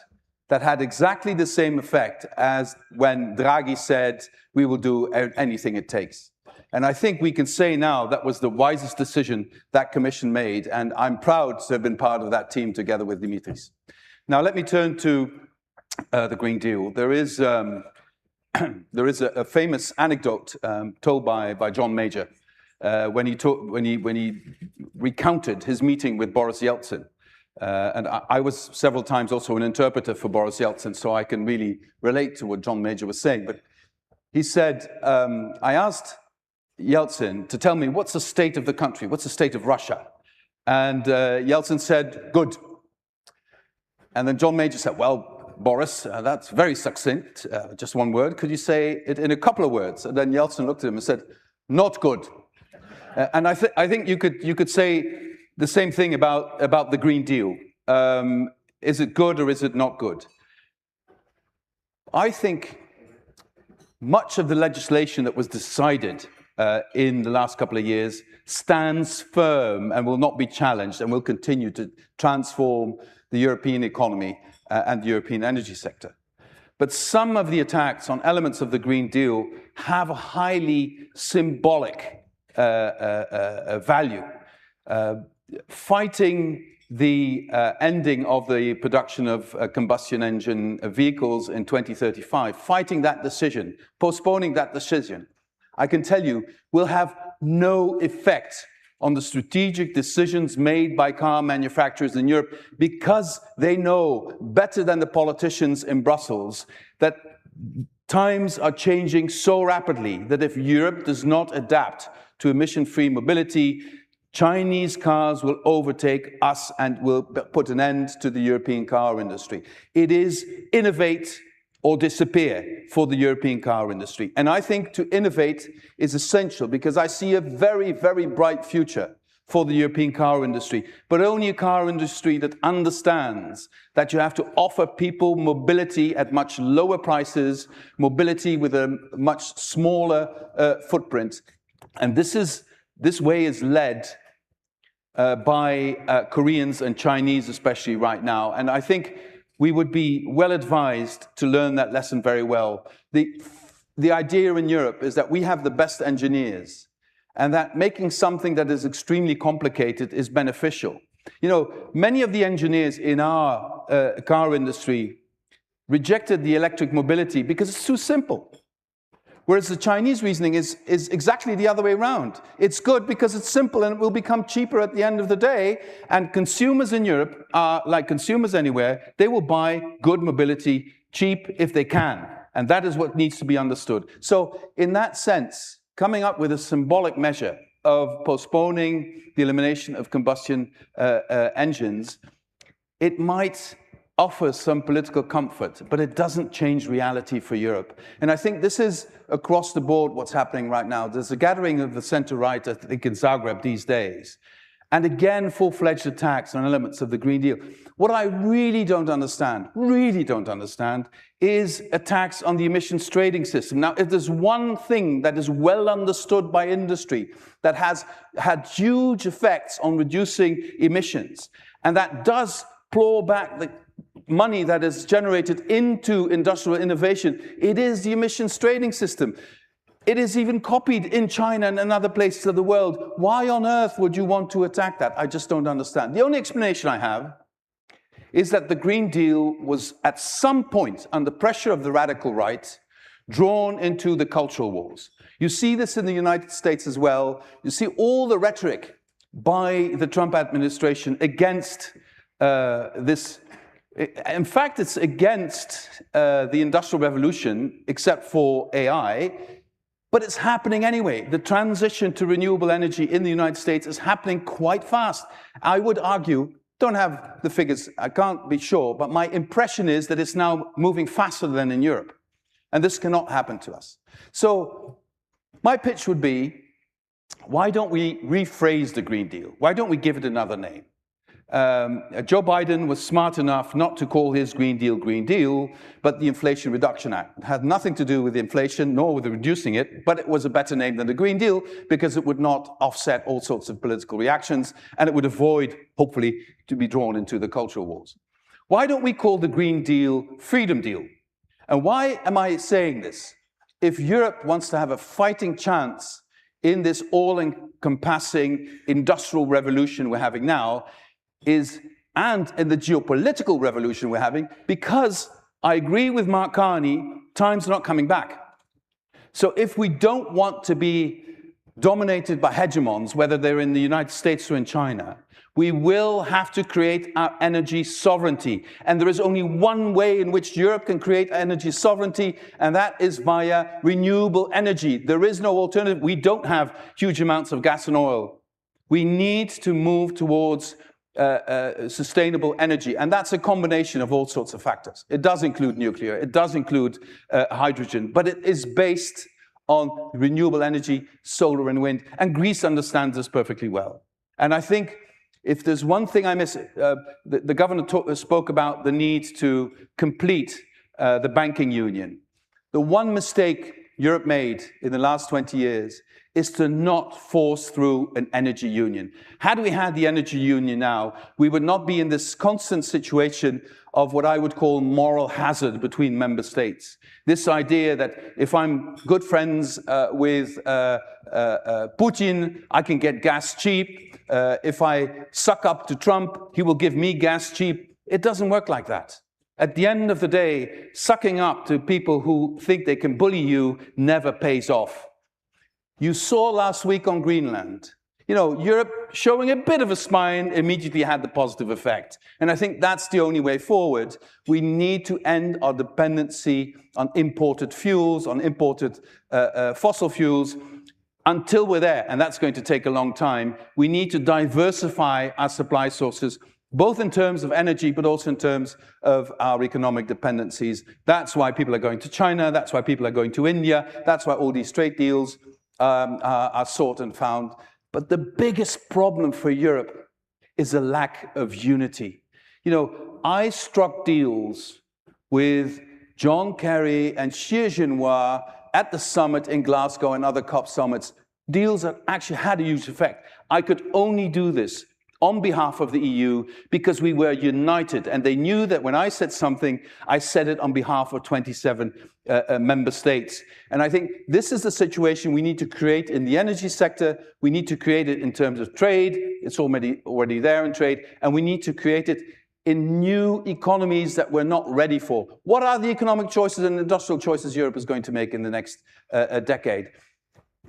I: that had exactly the same effect as when Draghi said, we will do anything it takes. And I think we can say now that was the wisest decision that Commission made, and I'm proud to have been part of that team together with Dimitris. Now let me turn to the Green Deal. There is a famous anecdote told by John Major when he recounted his meeting with Boris Yeltsin. And I was several times also an interpreter for Boris Yeltsin, so I can really relate to what John Major was saying. But he said, I asked Yeltsin to tell me what's the state of the country, what's the state of Russia? And Yeltsin said, good. And then John Major said, well, Boris, that's very succinct, just one word. Could you say it in a couple of words? And then Yeltsin looked at him and said, not good. And I think you could say the same thing about the Green Deal. Is it good or is it not good? I think much of the legislation that was decided in the last couple of years stands firm and will not be challenged and will continue to transform the European economy and the European energy sector. But some of the attacks on elements of the Green Deal have a highly symbolic value. Fighting the ending of the production of combustion engine vehicles in 2035, fighting that decision, postponing that decision, I can tell you, will have no effect on the strategic decisions made by car manufacturers in Europe, because they know better than the politicians in Brussels that times are changing so rapidly that if Europe does not adapt to emission-free mobility, Chinese cars will overtake us and will put an end to the European car industry. It is innovate or disappear for the European car industry. And I think to innovate is essential, because I see a very, very bright future for the European car industry, but only a car industry that understands that you have to offer people mobility at much lower prices, mobility with a much smaller footprint. And this way is led by Koreans and Chinese especially right now. And I think we would be well advised to learn that lesson very well. The idea in Europe is that we have the best engineers, and that making something that is extremely complicated is beneficial. You know, many of the engineers in our car industry rejected the electric mobility because it's too simple. Whereas the Chinese reasoning is exactly the other way around. It's good because it's simple and it will become cheaper at the end of the day. And consumers in Europe are like consumers anywhere. They will buy good mobility cheap if they can. And that is what needs to be understood. So in that sense, coming up with a symbolic measure of postponing the elimination of combustion engines, it might offer some political comfort, but it doesn't change reality for Europe. And I think this is across the board what's happening right now. There's a gathering of the center-right, I think, in Zagreb these days. And again, full-fledged attacks on elements of the Green Deal. What I really don't understand, is attacks on the emissions trading system. Now, if there's one thing that is well understood by industry that has had huge effects on reducing emissions, and that does claw back the money that is generated into industrial innovation, it is the emissions trading system. It is even copied in China and in other places of the world. Why on earth would you want to attack that? I just don't understand. The only explanation I have is that the Green Deal was at some point, under pressure of the radical right, drawn into the cultural wars. You see this in the United States as well. You see all the rhetoric by the Trump administration against this. In fact, it's against the Industrial Revolution, except for AI, but it's happening anyway. The transition to renewable energy in the United States is happening quite fast. I would argue, don't have the figures, I can't be sure, but my impression is that it's now moving faster than in Europe. And this cannot happen to us. So my pitch would be, why don't we rephrase the Green Deal? Why don't we give it another name? Joe Biden was smart enough not to call his Green Deal, but the Inflation Reduction Act. It had nothing to do with inflation, nor with reducing it, but it was a better name than the Green Deal because it would not offset all sorts of political reactions, and it would avoid, hopefully, to be drawn into the cultural wars. Why don't we call the Green Deal Freedom Deal? And why am I saying this? If Europe wants to have a fighting chance in this all-encompassing industrial revolution we're having now, and in the geopolitical revolution we're having, because I agree with Mark Carney, time's not coming back. So if we don't want to be dominated by hegemons, whether they're in the United States or in China, we will have to create our energy sovereignty. And there is only one way in which Europe can create energy sovereignty, and that is via renewable energy. There is no alternative. We don't have huge amounts of gas and oil. We need to move towards sustainable energy, and that's a combination of all sorts of factors. It does include nuclear, it does include hydrogen, but it is based on renewable energy, solar and wind, and Greece understands this perfectly well. And I think if there's one thing I miss, the governor spoke about the need to complete the banking union. The one mistake Europe made in the last 20 years is to not force through an energy union. Had we had the energy union now, we would not be in this constant situation of what I would call moral hazard between member states. This idea that if I'm good friends with Putin, I can get gas cheap. If I suck up to Trump, he will give me gas cheap. It doesn't work like that. At the end of the day, sucking up to people who think they can bully you never pays off. You saw last week on Greenland, you know, Europe showing a bit of a spine immediately had the positive effect. And I think that's the only way forward. We need to end our dependency on imported fuels, on imported fossil fuels, until we're there. And that's going to take a long time. We need to diversify our supply sources, both in terms of energy, but also in terms of our economic dependencies. That's why people are going to China. That's why people are going to India. That's why all these trade deals are sought and found. But the biggest problem for Europe is a lack of unity. You know, I struck deals with John Kerry and Xi Jinping at the summit in Glasgow and other COP summits, deals that actually had a huge effect. I could only do this on behalf of the EU because we were united, and they knew that when I said something, I said it on behalf of 27 member states. And I think this is the situation we need to create in the energy sector. We need to create it in terms of trade. It's already there in trade, and we need to create it in new economies that we're not ready for. What are the economic choices and industrial choices Europe is going to make in the next decade?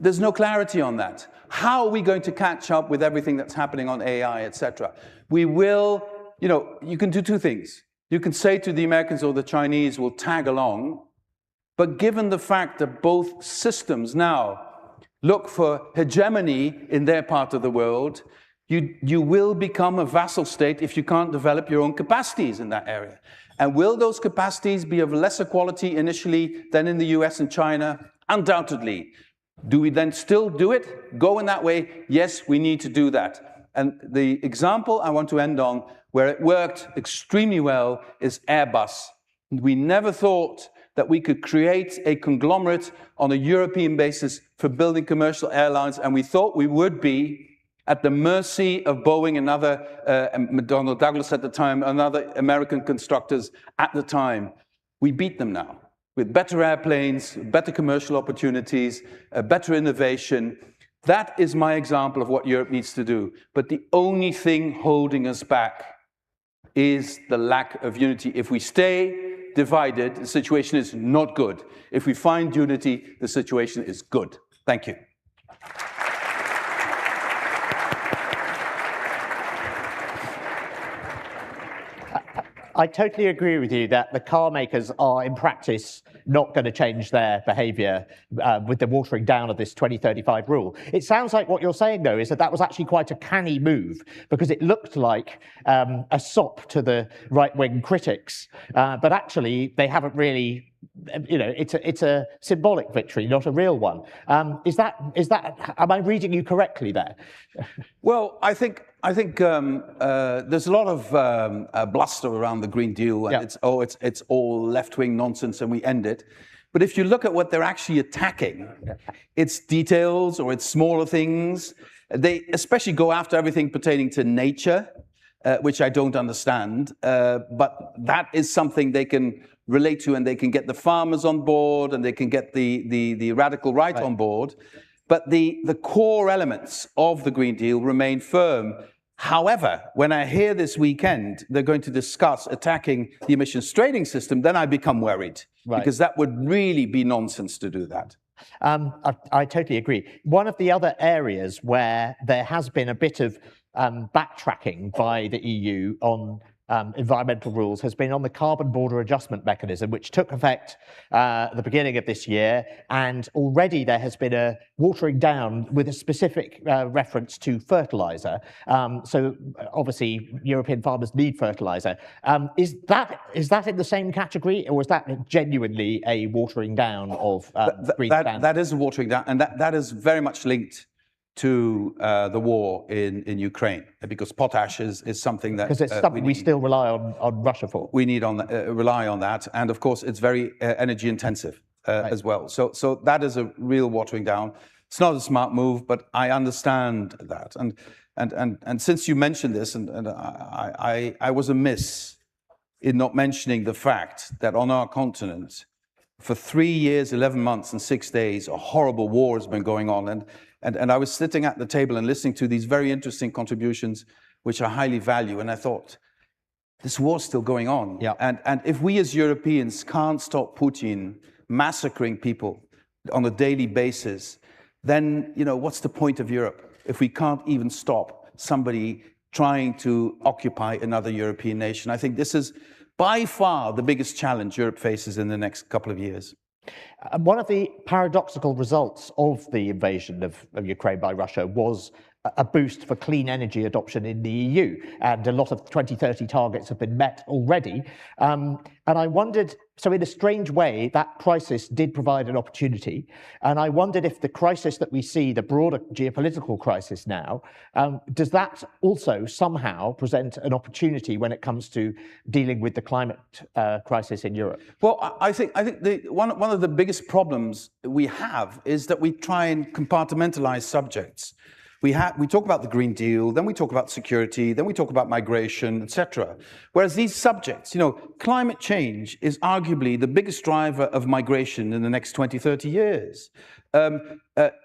I: There's no clarity on that. How are we going to catch up with everything that's happening on AI, etc.? We will, you know, you can do two things. You can say to the Americans or the Chinese, we'll tag along, but given the fact that both systems now look for hegemony in their part of the world, you will become a vassal state if you can't develop your own capacities in that area. And will those capacities be of lesser quality initially than in the US and China? Undoubtedly. Do we then still do it? Go in that way? Yes, we need to do that. And the example I want to end on, where it worked extremely well, is Airbus. We never thought that we could create a conglomerate on a European basis for building commercial airlines, and we thought we would be at the mercy of Boeing and other, McDonnell Douglas at the time, and other American constructors at the time. We beat them now, with better airplanes, better commercial opportunities, better innovation. That is my example of what Europe needs to do. But the only thing holding us back is the lack of unity. If we stay divided, the situation is not good. If we find unity, the situation is good. Thank you.
B: I totally agree with you that the car makers are, in practice, not going to change their behaviour with the watering down of this 2035 rule. It sounds like what you're saying, though, is that that was actually quite a canny move, because it looked like a sop to the right-wing critics, but actually they haven't really. You know, it's a symbolic victory, not a real one. Is that? Am I reading you correctly there?
I: Well, I think there's a lot of bluster around the Green Deal, and it's all left-wing nonsense, and we end it. But if you look at what they're actually attacking, it's details or it's smaller things. They especially go after everything pertaining to nature, which I don't understand. But that is something they can relate to, and they can get the farmers on board, and they can get the radical right on board. But the core elements of the Green Deal remain firm. However, when I hear this weekend they're going to discuss attacking the emissions trading system, then I become worried, because that would really be nonsense to do that.
B: I totally agree. One of the other areas where there has been a bit of backtracking by the EU on environmental rules has been on the carbon border adjustment mechanism, which took effect at the beginning of this year, and already there has been a watering down with a specific reference to fertilizer. So obviously European farmers need fertilizer. Is that in the same category, or is that genuinely a watering down of green standards?
I: That is a watering down, and that is very much linked to the war in Ukraine, because potash is something that...
B: Because it's something we still rely on Russia for.
I: We need rely on that, and of course it's very energy intensive as well. So that is a real watering down. It's not a smart move, but I understand that. And since you mentioned this, and I was amiss in not mentioning the fact that on our continent, for 3 years, 11 months and 6 days, a horrible war has been going on. And I was sitting at the table and listening to these very interesting contributions, which I highly value. And I thought, this war's still going on.
B: Yeah.
I: And if we as Europeans can't stop Putin massacring people on a daily basis, then, you know, what's the point of Europe if we can't even stop somebody trying to occupy another European nation? I think this is by far the biggest challenge Europe faces in the next couple of years.
B: One of the paradoxical results of the invasion of Ukraine by Russia was a boost for clean energy adoption in the EU, and a lot of 2030 targets have been met already. And I wondered, so in a strange way, that crisis did provide an opportunity. And I wondered if the crisis that we see, the broader geopolitical crisis now, does that also somehow present an opportunity when it comes to dealing with the climate crisis in Europe?
I: Well, I think one of the biggest problems we have is that we try and compartmentalize subjects. We talk about the Green Deal, then we talk about security, then we talk about migration, etc. Whereas these subjects, climate change is arguably the biggest driver of migration in the next 20, 30 years.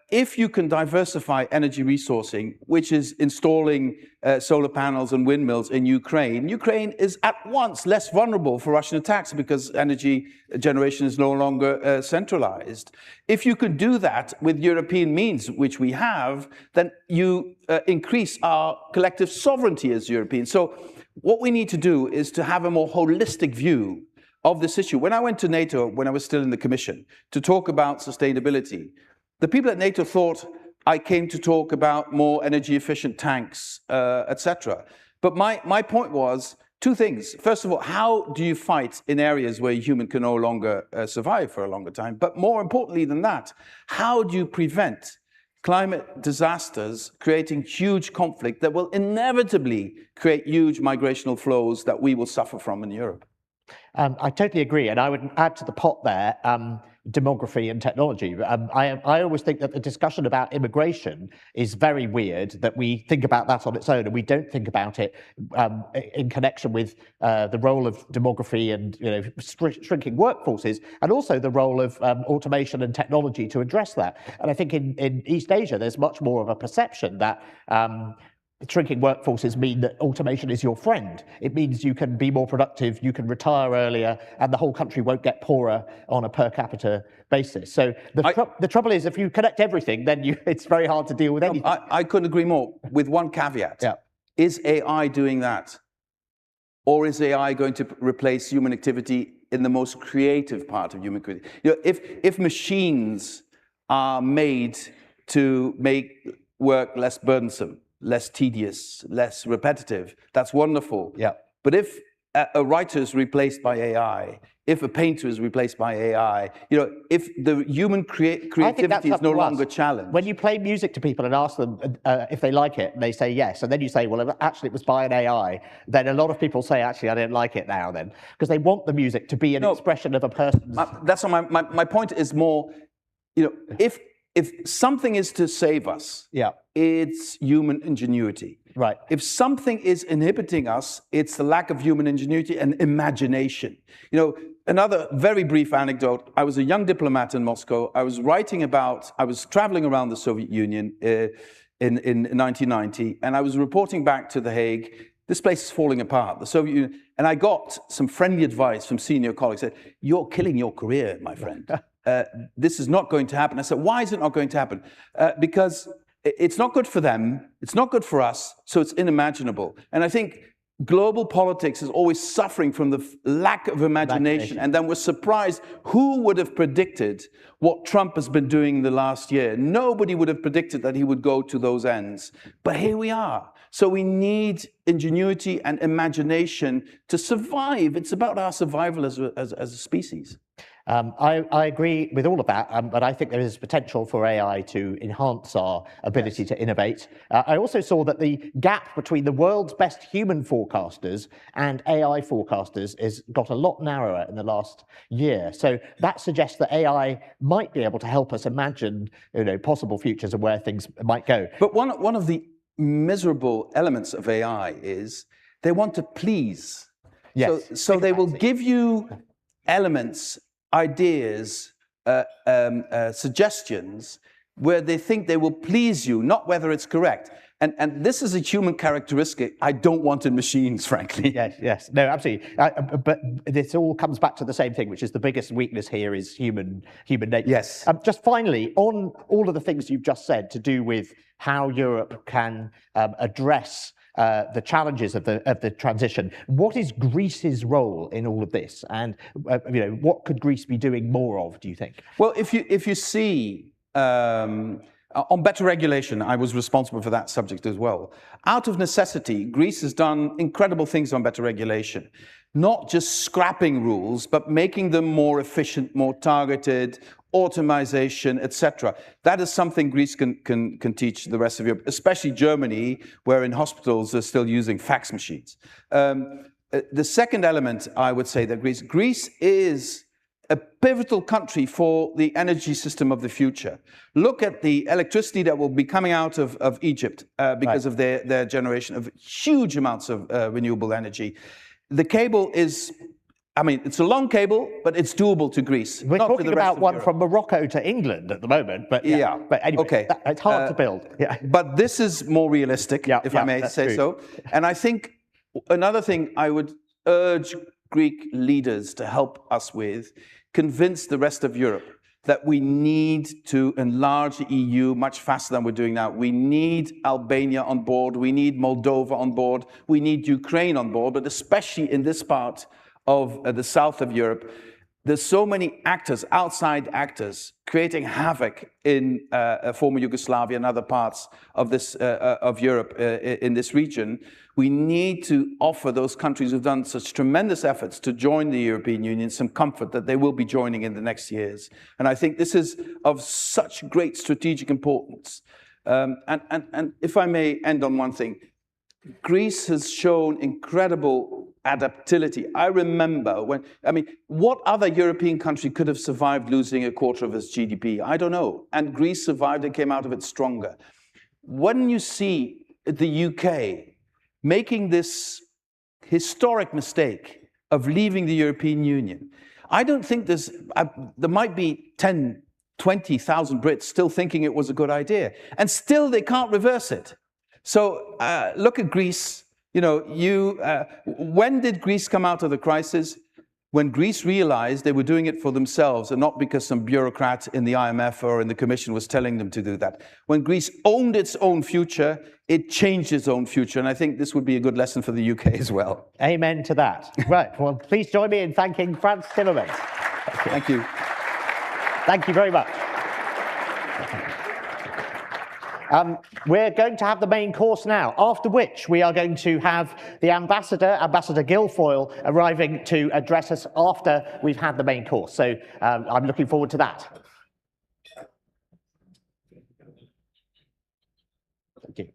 I: If you can diversify energy resourcing, which is installing solar panels and windmills in Ukraine, Ukraine is at once less vulnerable for Russian attacks because energy generation is no longer centralized. If you could do that with European means, which we have, then you increase our collective sovereignty as Europeans. So what we need to do is to have a more holistic view of this issue. When I went to NATO, when I was still in the Commission, to talk about sustainability, the people at NATO thought I came to talk about more energy efficient tanks, etc. But my point was two things. First of all, how do you fight in areas where a human can no longer survive for a longer time? But more importantly than that, how do you prevent climate disasters creating huge conflict that will inevitably create huge migrational flows that we will suffer from in Europe?
B: I totally agree, and I would add to the pot there demography and technology. I always think that the discussion about immigration is very weird, that we think about that on its own and we don't think about it in connection with the role of demography and shrinking workforces, and also the role of automation and technology to address that. And I think in East Asia, there's much more of a perception that shrinking workforces mean that automation is your friend. It means you can be more productive, you can retire earlier, and the whole country won't get poorer on a per capita basis. So the trouble is, if you connect everything, then it's very hard to deal with anything.
I: I couldn't agree more, with one caveat.
B: Yeah.
I: Is AI doing that? Or is AI going to replace human activity in the most creative part of human activity? If machines are made to make work less burdensome, less tedious, less repetitive, that's wonderful.
B: Yeah.
I: But if a writer is replaced by AI, if a painter is replaced by AI, if the human creativity is no longer challenged.
B: When you play music to people and ask them if they like it, and they say yes, and then you say, well, actually it was by an AI, then a lot of people say, actually, I didn't like it now then, because they want the music to be an expression of a person's...
I: That's what my point is more, if something is to save us, it's human ingenuity.
B: Right.
I: If something is inhibiting us, it's the lack of human ingenuity and imagination. Another very brief anecdote. I was a young diplomat in Moscow. I was traveling around the Soviet Union in 1990, and I was reporting back to The Hague. This place is falling apart, the Soviet Union. And I got some friendly advice from senior colleagues. Said, "You're killing your career, my friend. This is not going to happen." I said, "Why is it not going to happen?" Because it's not good for them, it's not good for us, so it's unimaginable. And I think global politics is always suffering from the lack of imagination. And then we're surprised. Who would have predicted what Trump has been doing the last year? Nobody would have predicted that he would go to those ends. But here we are. So we need ingenuity and imagination to survive. It's about our survival as a species.
B: I agree with all of that, but I think there is potential for AI to enhance our ability to innovate. I also saw that the gap between the world's best human forecasters and AI forecasters has got a lot narrower in the last year. So that suggests that AI might be able to help us imagine, possible futures and where things might go.
I: But one of the miserable elements of AI is they want to please.
B: Yes.
I: So they will give you elements, ideas, suggestions where they think they will please you, not whether it's correct. And this is a human characteristic I don't want in machines, frankly.
B: Yes. No, absolutely. But this all comes back to the same thing, which is the biggest weakness here is human nature.
I: Yes.
B: Just finally, on all of the things you've just said to do with how Europe can address the challenges of the transition. What is Greece's role in all of this, and what could Greece be doing more of? Do you think?
I: Well, if you see On better regulation, I was responsible for that subject as well. Out of necessity, Greece has done incredible things on better regulation. Not just scrapping rules, but making them more efficient, more targeted, automation, etc. That is something Greece can teach the rest of Europe, especially Germany, where in hospitals they're still using fax machines. The second element, I would say that Greece is a pivotal country for the energy system of the future. Look at the electricity that will be coming out of Egypt because of their generation of huge amounts of renewable energy. The cable is, I mean, it's a long cable, but it's doable to Greece.
B: We're talking about one from Morocco to England at the moment, but yeah. But anyway,
I: okay.
B: It's hard to build. Yeah.
I: But this is more realistic, if I may say so. And I think another thing I would urge Greek leaders to help us with, convince the rest of Europe that we need to enlarge the EU much faster than we're doing now. We need Albania on board, we need Moldova on board, we need Ukraine on board, but especially in this part of the south of Europe, there's so many actors, outside actors, creating havoc in former Yugoslavia and other parts of this of Europe in this region. We need to offer those countries who've done such tremendous efforts to join the European Union some comfort that they will be joining in the next years. And I think this is of such great strategic importance. And if I may end on one thing, Greece has shown incredible adaptability. I remember when, I mean, what other European country could have survived losing a quarter of its GDP? I don't know. And Greece survived and came out of it stronger. When you see the UK making this historic mistake of leaving the European Union, I don't think there might be 10, 20,000 Brits still thinking it was a good idea. And still they can't reverse it. So look at Greece. You know, when did Greece come out of the crisis? When Greece realized they were doing it for themselves and not because some bureaucrat in the IMF or in the Commission was telling them to do that. When Greece owned its own future, it changed its own future. And I think this would be a good lesson for the UK as well.
B: Amen to that. Right. Well, please join me in thanking Frans Timmermans.
I: Thank you.
B: Thank you very much. We're going to have the main course now, after which we are going to have the Ambassador Guilfoyle, arriving to address us after we've had the main course. So I'm looking forward to that. Thank you.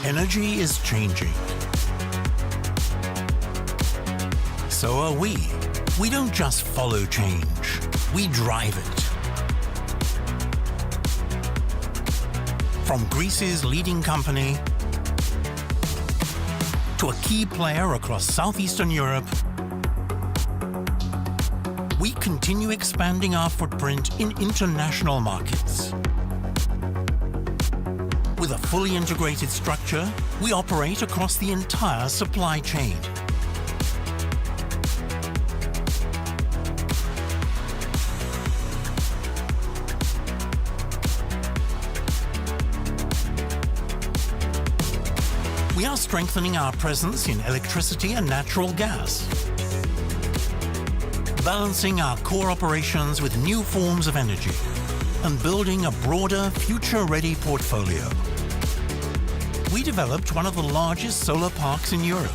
C: Energy is changing. So are we. We don't just follow change, we drive it. From Greece's leading company to a key player across Southeastern Europe, we continue expanding our footprint in international markets. With a fully integrated structure, we operate across the entire supply chain. We are strengthening our presence in electricity and natural gas, balancing our core operations with new forms of energy, and building a broader, future-ready portfolio. We developed one of the largest solar parks in Europe.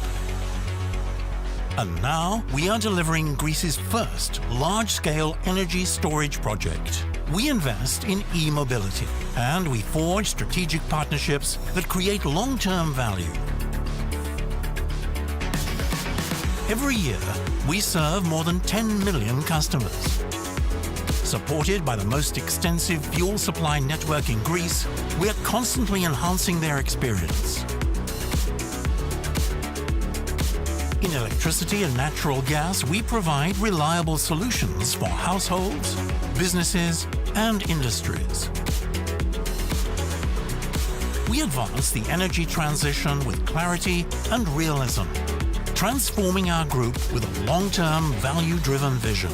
C: And now we are delivering Greece's first large-scale energy storage project. We invest in e-mobility, and we forge strategic partnerships that create long-term value. Every year, we serve more than 10 million customers. Supported by the most extensive fuel supply network in Greece, we are constantly enhancing their experience. In electricity and natural gas, we provide reliable solutions for households, businesses, and industries. We advance the energy transition with clarity and realism, transforming our group with a long-term, value-driven vision.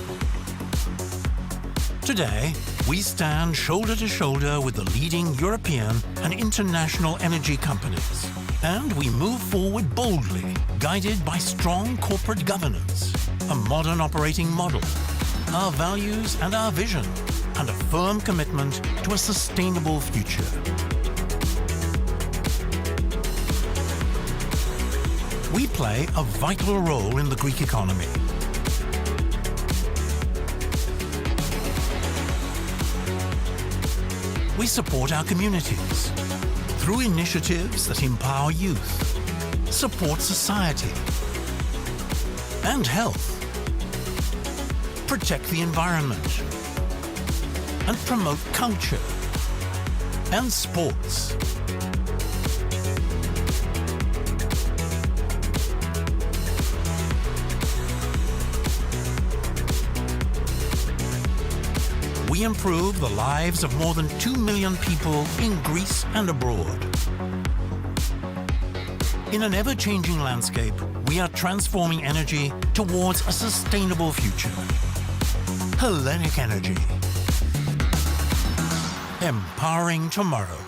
C: Today, we stand shoulder to shoulder with the leading European and international energy companies. And we move forward boldly, guided by strong corporate governance, a modern operating model, our values and our vision, and a firm commitment to a sustainable future. We play a vital role in the Greek economy. We support our communities through initiatives that empower youth, support society and health, protect the environment, and promote culture and sports. We improve the lives of more than 2 million people in Greece and abroad. In an ever-changing landscape, we are transforming energy towards a sustainable future. Hellenic Energy. Empowering tomorrow.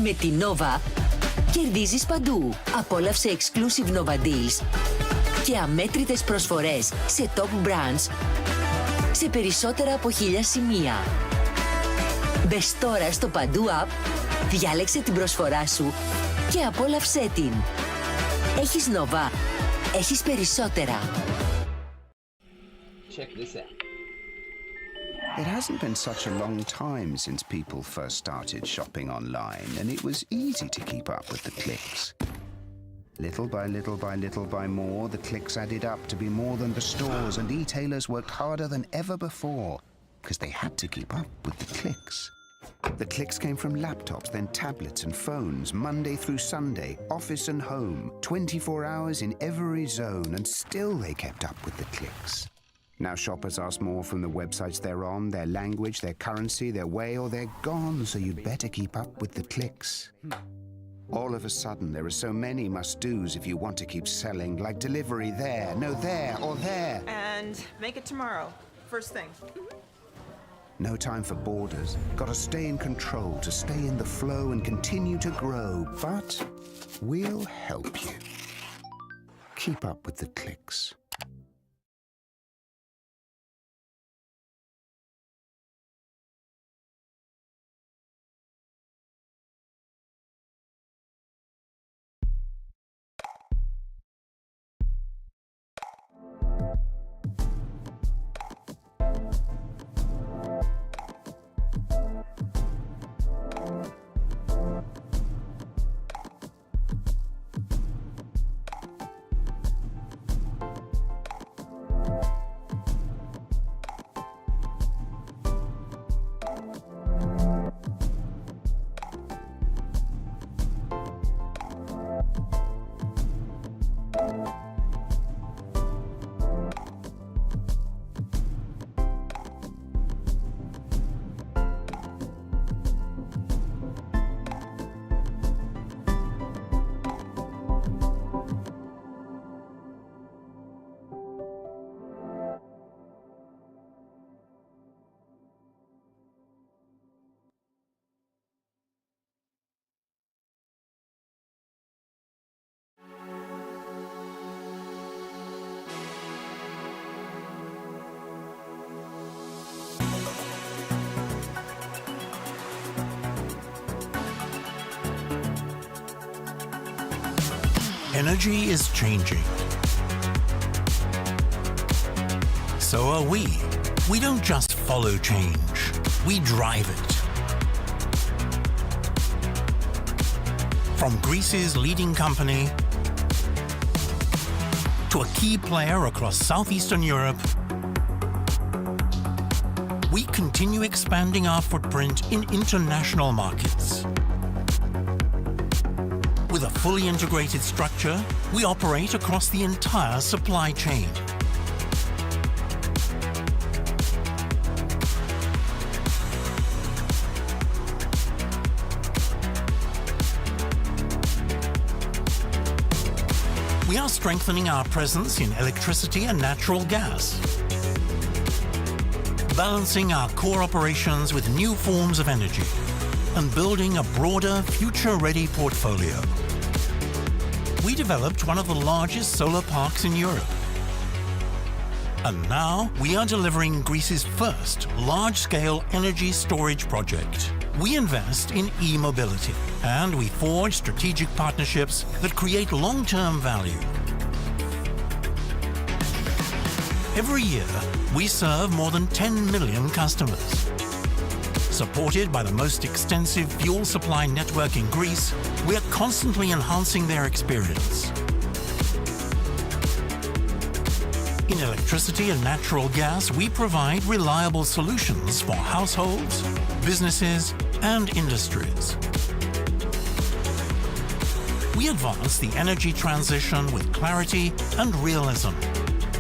D: Με τη Nova κερδίζεις παντού. Απόλαυσε exclusive Nova Deals και αμέτρητες προσφορές σε top brands σε περισσότερα από 1000 σημεία. Μπες τώρα στο Παντού App, διάλεξε την προσφορά σου και απόλαυσέ την. Έχεις Nova. Έχεις περισσότερα.
J: Check this out.
F: It hasn't been such a long time since people first started shopping online, and it was easy to keep up with the clicks. Little by little by little by more, the clicks added up to be more than the stores, and e-tailers worked harder than ever before because they had to keep up with the clicks. The clicks came from laptops, then tablets and phones, Monday through Sunday, office and home, 24 hours in every zone, and still they kept up with the clicks. Now shoppers ask more from the websites they're on, their language, their currency, their way, or they're gone, so you'd better keep up with the clicks. All of a sudden, there are so many must-dos if you want to keep selling, like delivery there, no there, or there.
G: And make it tomorrow. First thing.
F: No time for borders. Gotta stay in control, to stay in the flow and continue to grow. But we'll help you. Keep up with the clicks.
C: Energy is changing. So are we. We don't just follow change, we drive it. From Greece's leading company to a key player across Southeastern Europe, we continue expanding our footprint in international markets. With a fully integrated structure, we operate across the entire supply chain. We are strengthening our presence in electricity and natural gas, balancing our core operations with new forms of energy, and building a broader, future-ready portfolio. We developed one of the largest solar parks in Europe. And now we are delivering Greece's first large-scale energy storage project. We invest in e-mobility, and we forge strategic partnerships that create long-term value. Every year, we serve more than 10 million customers. Supported by the most extensive fuel supply network in Greece, we are constantly enhancing their experience. In electricity and natural gas, we provide reliable solutions for households, businesses, and industries. We advance the energy transition with clarity and realism,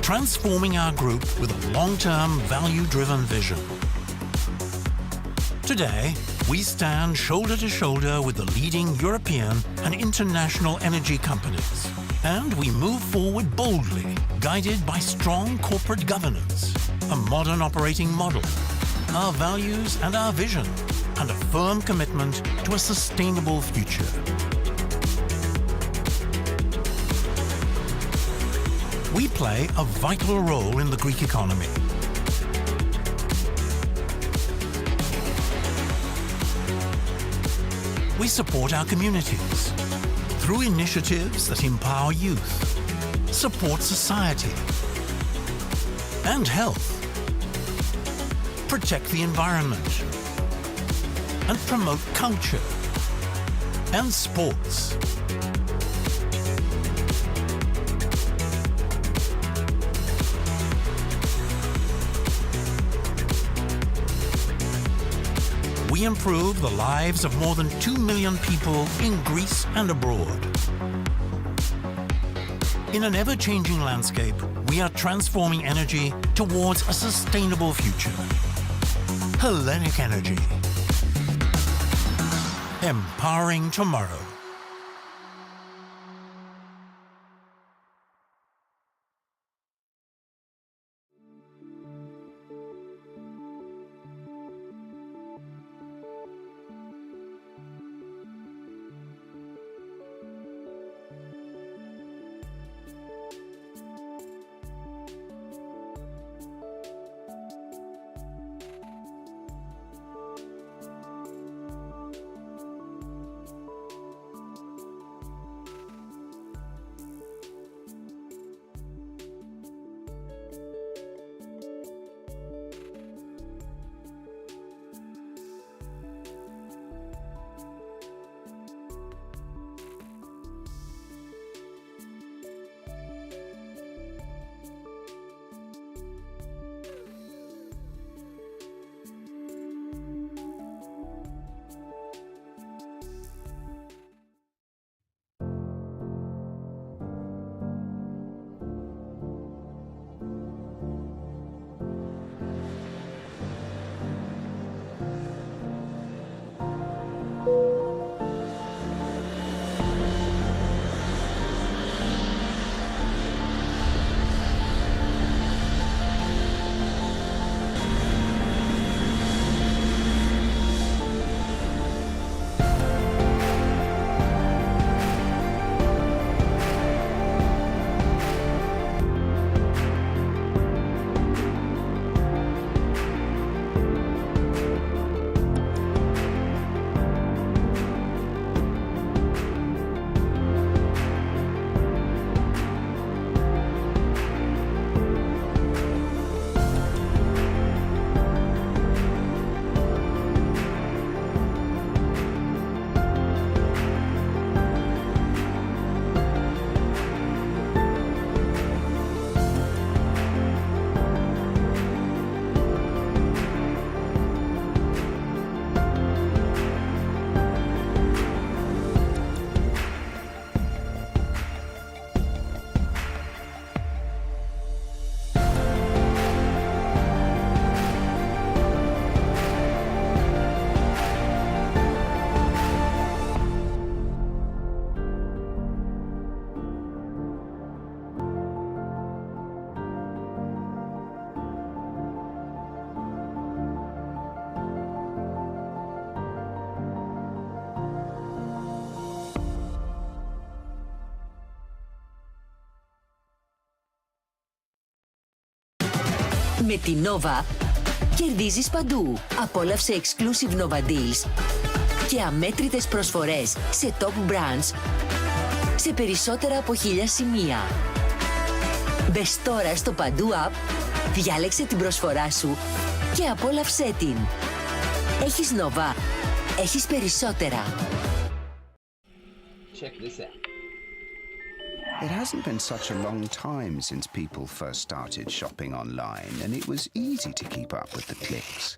C: transforming our group with a long-term, value-driven vision. Today, we stand shoulder to shoulder with the leading European and international energy companies, and we move forward boldly, guided by strong corporate governance, a modern operating model, our values and our vision. and a firm commitment to a sustainable future. We play a vital role in the Greek economy. We support our communities through initiatives that empower youth, support society and health, protect the environment, and promote culture and sports. We improve the lives of more than 2 million people in Greece and abroad. In an ever-changing landscape, we are transforming energy towards a sustainable future. Hellenic Energy. Empowering tomorrow.
D: Με τη Nova κερδίζεις παντού. Απόλαυσε exclusive Nova Deals και αμέτρητες προσφορές σε top brands σε περισσότερα από 1000 σημεία. Μπες τώρα στο Παντού App, διάλεξε την προσφορά σου και απόλαυσέ την. Έχεις Nova. Έχεις περισσότερα.
J: Check this out.
F: It hasn't been such a long time since people first started shopping online, and it was easy to keep up with the clicks.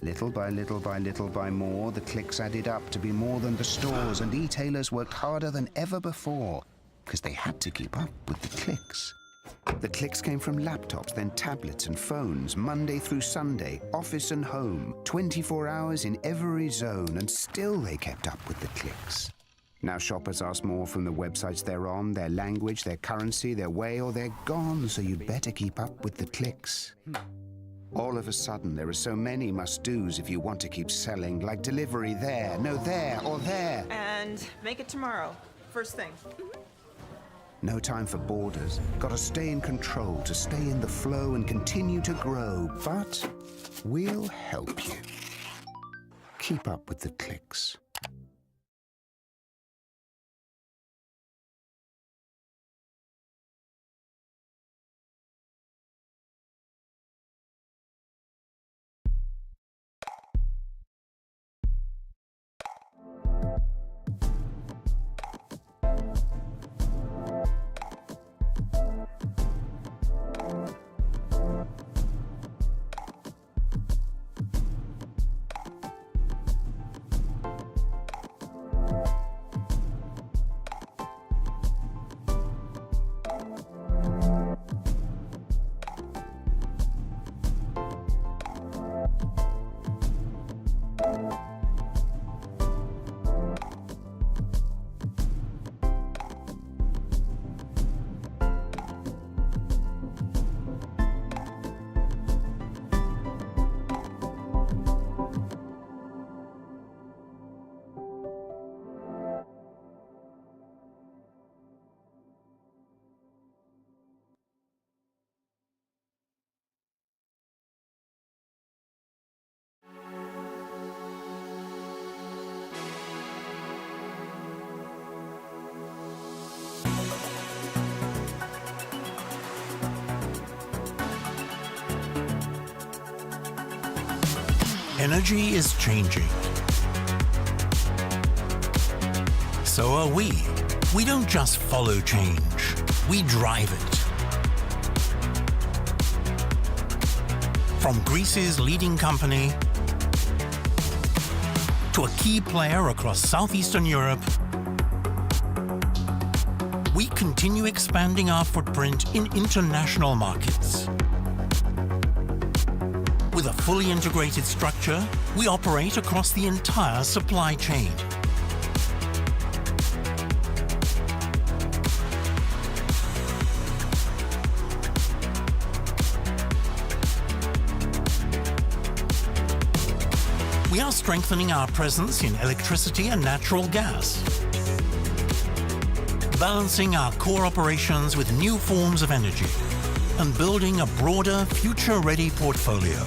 F: Little by little by little by more, the clicks added up to be more than the stores, and e-tailers worked harder than ever before because they had to keep up with the clicks. The clicks came from laptops, then tablets and phones, Monday through Sunday, office and home, 24 hours in every zone, and still they kept up with the clicks. Now shoppers ask more from the websites they're on, their language, their currency, their way, or they're gone, so you'd better keep up with the clicks. All of a sudden, there are so many must-dos if you want to keep selling, like delivery there, no there, or there.
G: And make it tomorrow. First thing.
F: No time for borders. Gotta stay in control to stay in the flow and continue to grow. But we'll help you. Keep up with the clicks.
C: Energy is changing. So are we. We don't just follow change, we drive it. From Greece's leading company to a key player across Southeastern Europe, we continue expanding our footprint in international markets. With a fully integrated structure, we operate across the entire supply chain. We are strengthening our presence in electricity and natural gas, balancing our core operations with new forms of energy, and building a broader, future-ready portfolio.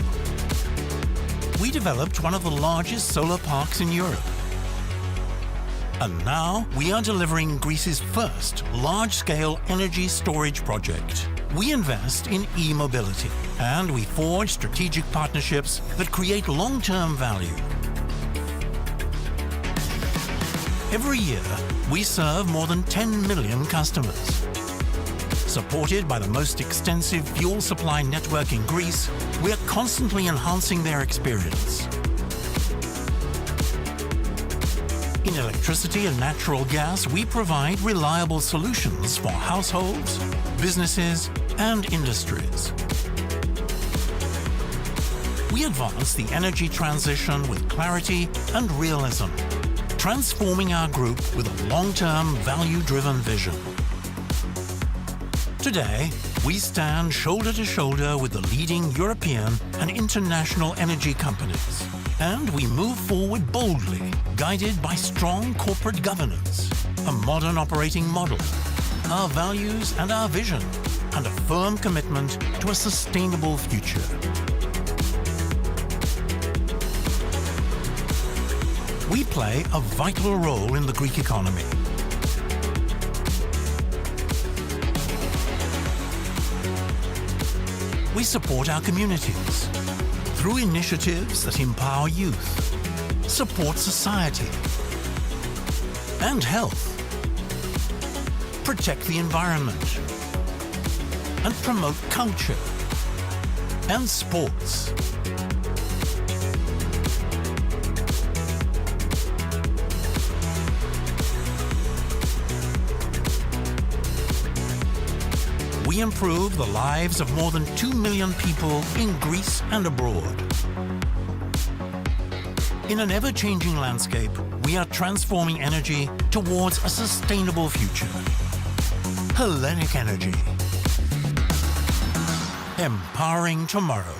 C: We developed one of the largest solar parks in Europe. And now we are delivering Greece's first large-scale energy storage project. We invest in e-mobility, and we forge strategic partnerships that create long-term value. Every year, we serve more than 10 million customers. Supported by the most extensive fuel supply network in Greece, we are constantly enhancing their experience. In electricity and natural gas, we provide reliable solutions for households, businesses, and industries. We advance the energy transition with clarity and realism, transforming our group with a long-term, value-driven vision. Today, we stand shoulder to shoulder with the leading European and international energy companies, and we move forward boldly, guided by strong corporate governance, a modern operating model, our values and our vision, and a firm commitment to a sustainable future. We play a vital role in the Greek economy. We support our communities through initiatives that empower youth, support society and health, protect the environment, and promote culture and sports. We improve the lives of more than 2 million people in Greece and abroad. In an ever-changing landscape, we are transforming energy towards a sustainable future. Hellenic Energy. Empowering tomorrow.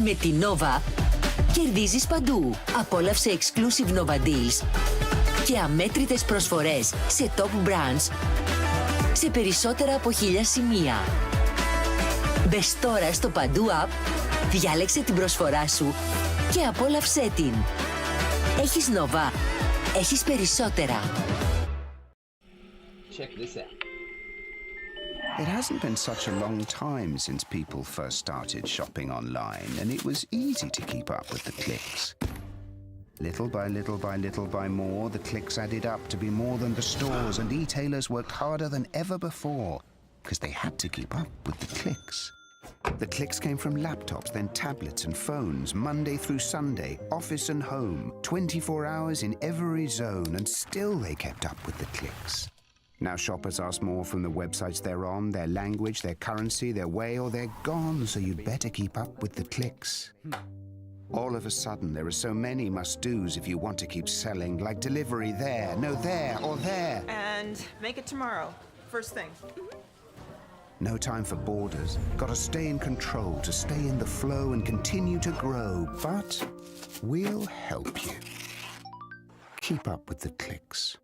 D: Με τη Nova κερδίζεις παντού. Απόλαυσε exclusive Nova Deals και αμέτρητες προσφορές σε top brands σε περισσότερα από 1000 σημεία. Μπες τώρα στο Παντού App, διάλεξε την προσφορά σου και απόλαυσέ την. Έχεις Nova. Έχεις περισσότερα.
J: Check this out.
F: It hasn't been such a long time since people first started shopping online, and it was easy to keep up with the clicks. Little by little by little by more, the clicks added up to be more than the stores, and e-tailers worked harder than ever before, because they had to keep up with the clicks. The clicks came from laptops, then tablets and phones, Monday through Sunday, office and home, 24 hours in every zone, and still they kept up with the clicks. Now shoppers ask more from the websites they're on, their language, their currency, their way, or they're gone, so you'd better keep up with the clicks. All of a sudden, there are so many must-dos if you want to keep selling, like delivery there, no there, or there.
G: And make it tomorrow. First thing.
F: No time for borders. Gotta stay in control to stay in the flow and continue to grow. But we'll help you. Keep up with the clicks.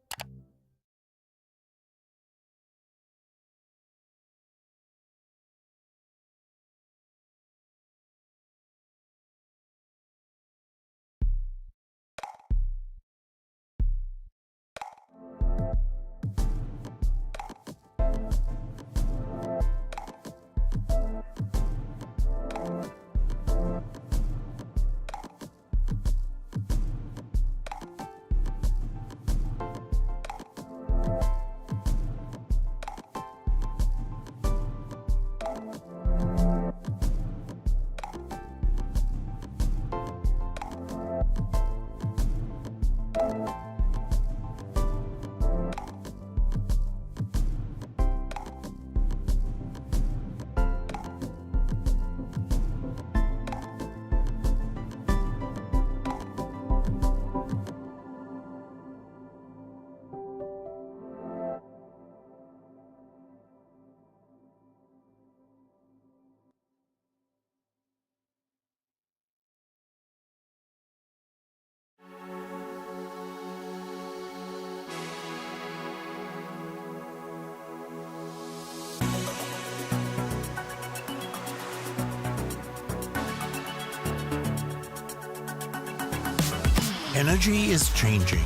C: Energy is changing.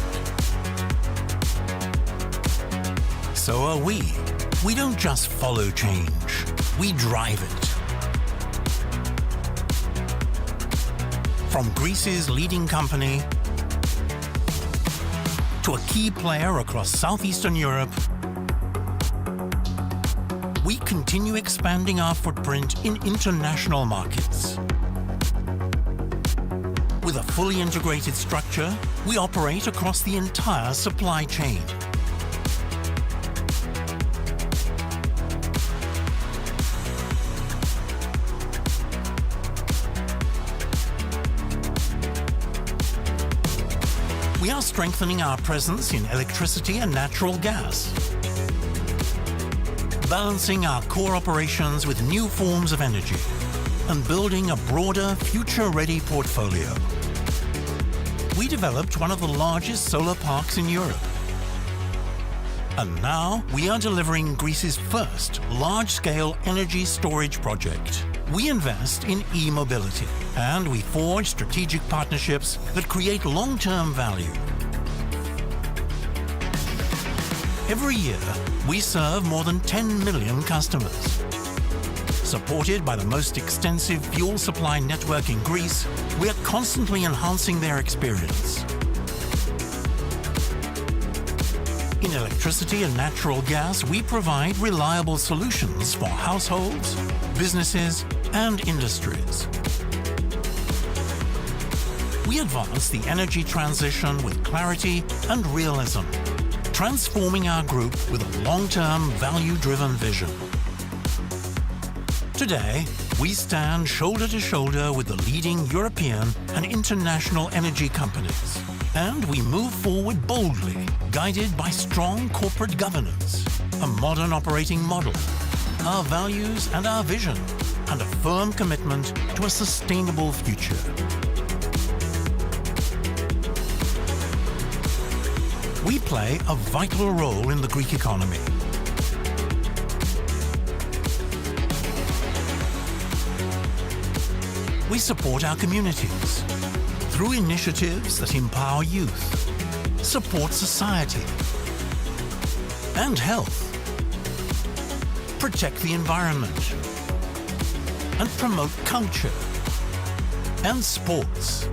C: So are we. We don't just follow change, we drive it. From Greece's leading company to a key player across Southeastern Europe, we continue expanding our footprint in international markets. With a fully integrated structure, we operate across the entire supply chain. We are strengthening our presence in electricity and natural gas, balancing our core operations with new forms of energy, and building a broader, future-ready portfolio. We developed one of the largest solar parks in Europe. And now we are delivering Greece's first large-scale energy storage project. We invest in e-mobility, and we forge strategic partnerships that create long-term value. Every year, we serve more than 10 million customers. Supported by the most extensive fuel supply network in Greece, we are constantly enhancing their experience. In electricity and natural gas, we provide reliable solutions for households, businesses, and industries. We advance the energy transition with clarity and realism, transforming our group with a long-term, value-driven vision. Today, we stand shoulder to shoulder with the leading European and international energy companies, and we move forward boldly, guided by strong corporate governance, a modern operating model, our values and our vision, and a firm commitment to a sustainable future. We play a vital role in the Greek economy. We support our communities through initiatives that empower youth, support society and health, protect the environment, and promote culture and sports.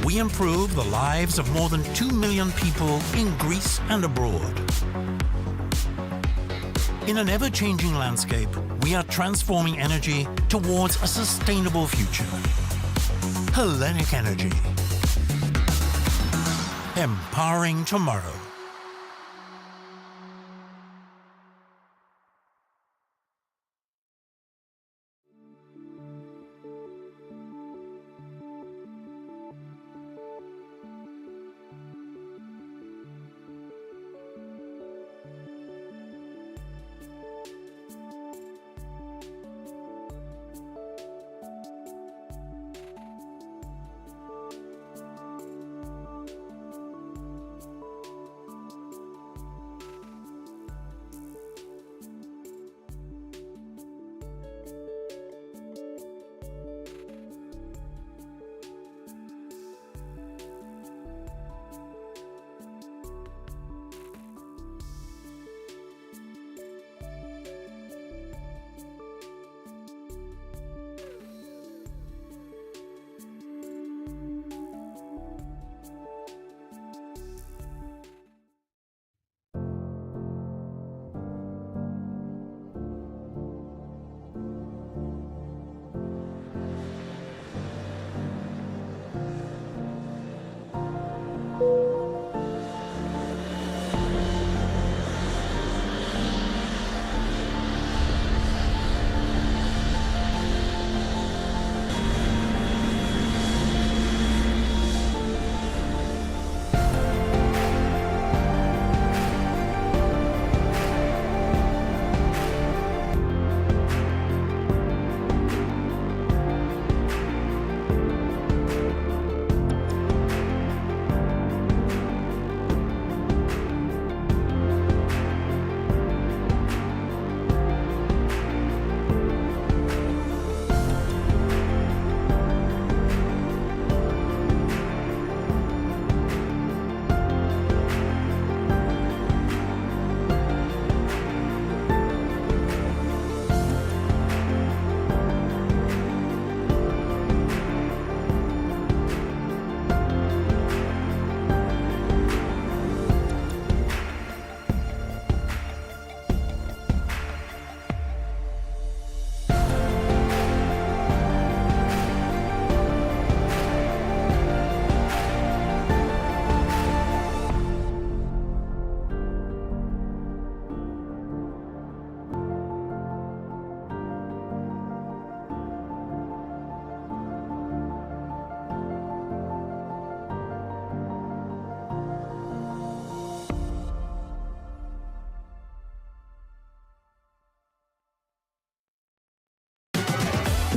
C: We improve the lives of more than 2 million people in Greece and abroad. In an ever-changing landscape, we are transforming energy towards a sustainable future. Hellenic Energy. Empowering tomorrow.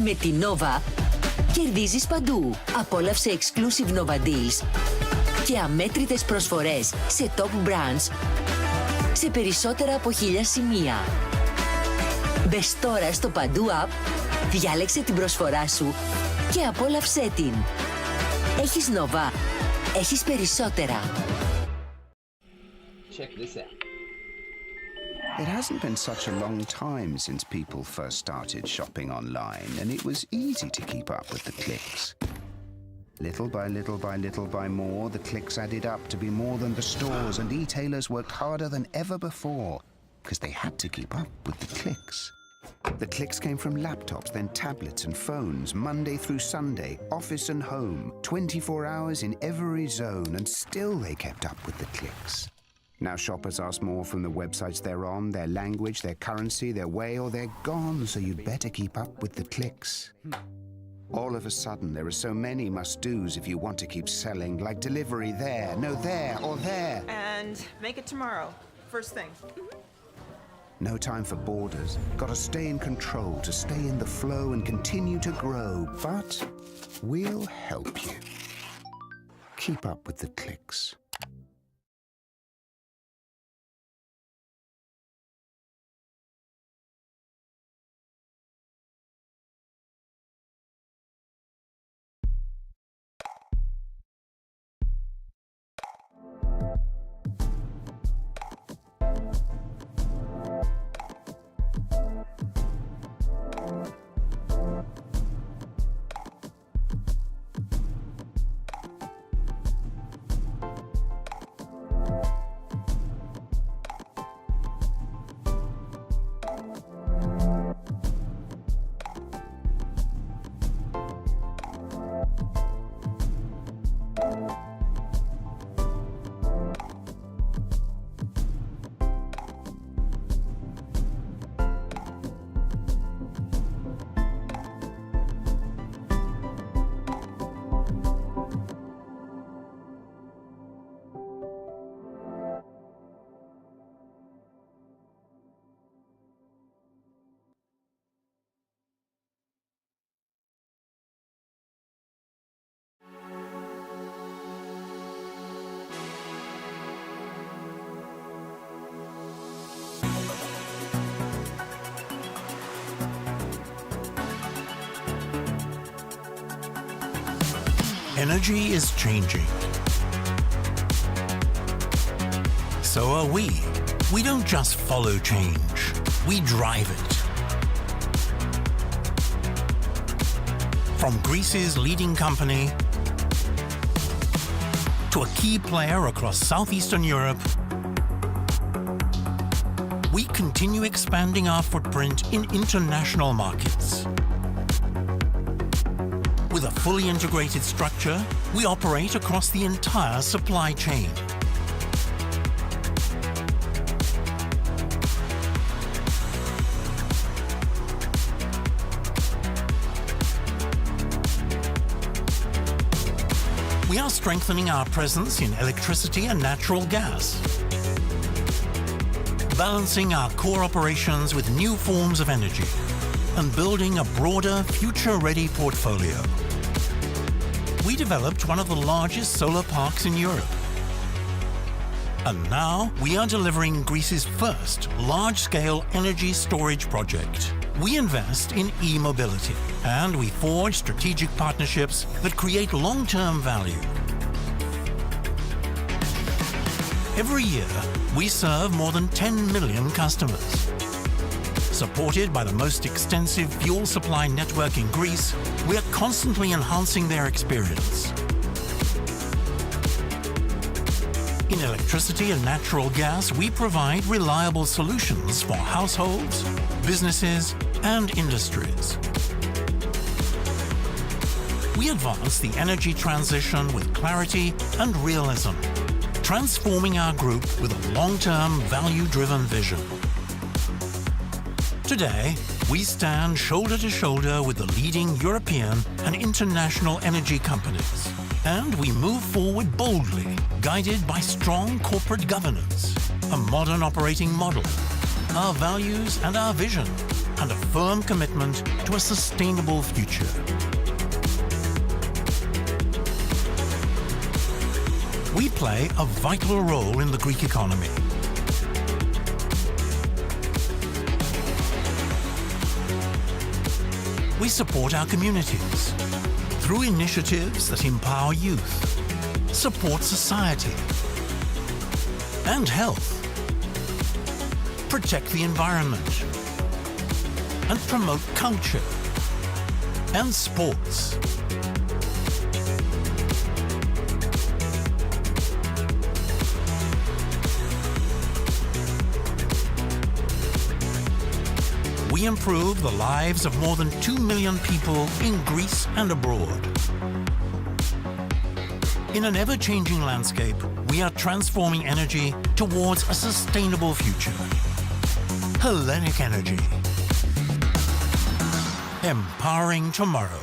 D: Με τη Nova κερδίζεις παντού. Απόλαυσε exclusive Nova Deals και αμέτρητες προσφορές σε top brands σε περισσότερα από 1000 σημεία. Μπες τώρα στο Παντού App, διάλεξε την προσφορά σου και απόλαυσέ την. Έχεις Nova. Έχεις περισσότερα.
J: Check this out.
F: It hasn't been such a long time since people first started shopping online, and it was easy to keep up with the clicks. Little by little by little by more, the clicks added up to be more than the stores, and e-tailers worked harder than ever before because they had to keep up with the clicks. The clicks came from laptops, then tablets and phones, Monday through Sunday, office and home, 24 hours in every zone, and still they kept up with the clicks. Now shoppers ask more from the websites they're on, their language, their currency, their way, or they're gone, so you'd better keep up with the clicks. All of a sudden, there are so many must-dos if you want to keep selling, like delivery there, no there, or there.
G: And make it tomorrow. First thing.
F: No time for borders. Gotta stay in control, to stay in the flow and continue to grow. But we'll help you. Keep up with the clicks.
C: Energy is changing. So are we. We don't just follow change, we drive it. From Greece's leading company to a key player across Southeastern Europe, we continue expanding our footprint in international markets. With a fully integrated structure, we operate across the entire supply chain. We are strengthening our presence in electricity and natural gas, balancing our core operations with new forms of energy, and building a broader, future-ready portfolio. We developed one of the largest solar parks in Europe. And now we are delivering Greece's first large-scale energy storage project. We invest in e-mobility, and we forge strategic partnerships that create long-term value. Every year, we serve more than 10 million customers. Supported by the most extensive fuel supply network in Greece, we are constantly enhancing their experience. In electricity and natural gas, we provide reliable solutions for households, businesses, and industries. We advance the energy transition with clarity and realism, transforming our group with a long-term, value-driven vision. Today, we stand shoulder to shoulder with the leading European and international energy companies. And we move forward boldly, guided by strong corporate governance, a modern operating model, our values and our vision, and a firm commitment to a sustainable future. We play a vital role in the Greek economy. We support our communities through initiatives that empower youth, support society and health, protect the environment, and promote culture and sports. We improve the lives of more than 2 million people in Greece and abroad. In an ever-changing landscape, we are transforming energy towards a sustainable future. Hellenic Energy. Empowering tomorrow.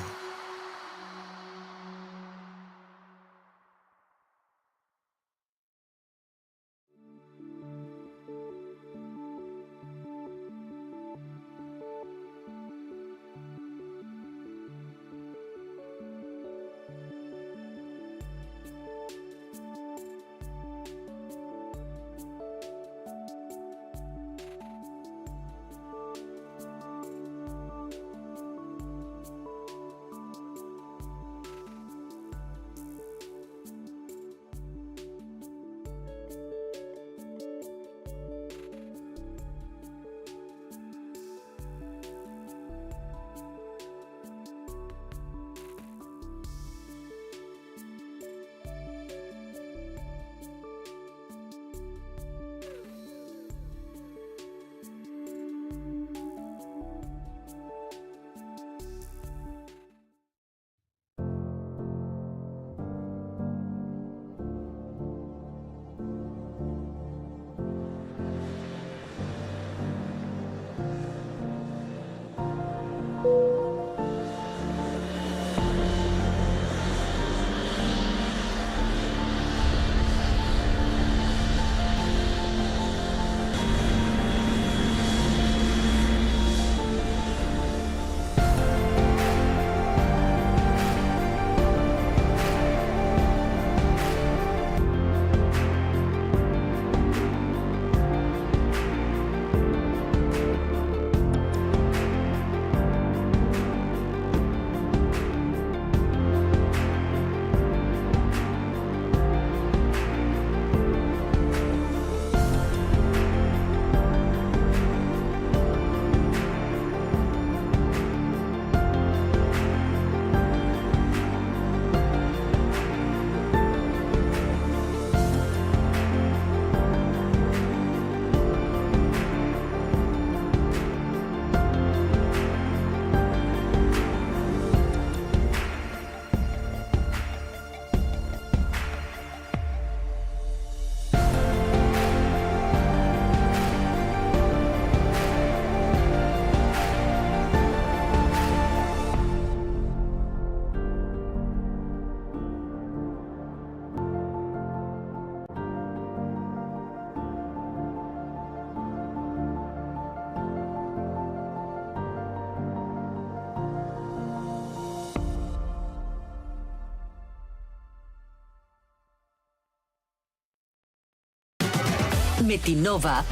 D: Με τη Nova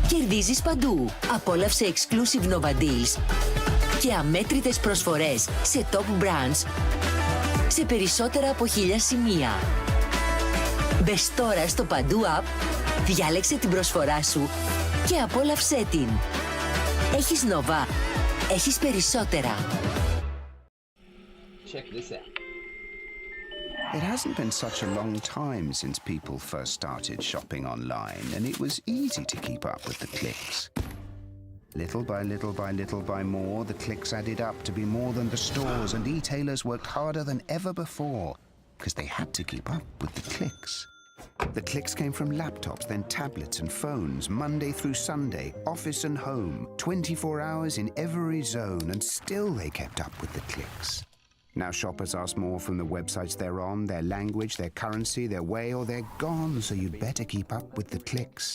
D: κερδίζεις παντού. Απόλαυσε exclusive Nova Deals και αμέτρητες προσφορές σε top brands σε περισσότερα από 1000 σημεία. Μπες τώρα στο Παντού App, διάλεξε την προσφορά σου και απόλαυσέ την. Έχεις Nova. Έχεις περισσότερα.
J: Check this out.
F: It hasn't been such a long time since people first started shopping online, and it was easy to keep up with the clicks. Little by little by little by more, the clicks added up to be more than the stores, and e-tailers worked harder than ever before, because they had to keep up with the clicks. The clicks came from laptops, then tablets and phones, Monday through Sunday, office and home, 24 hours in every zone, and still they kept up with the clicks. Now shoppers ask more from the websites they're on, their language, their currency, their way, or they're gone, so you'd better keep up with the clicks.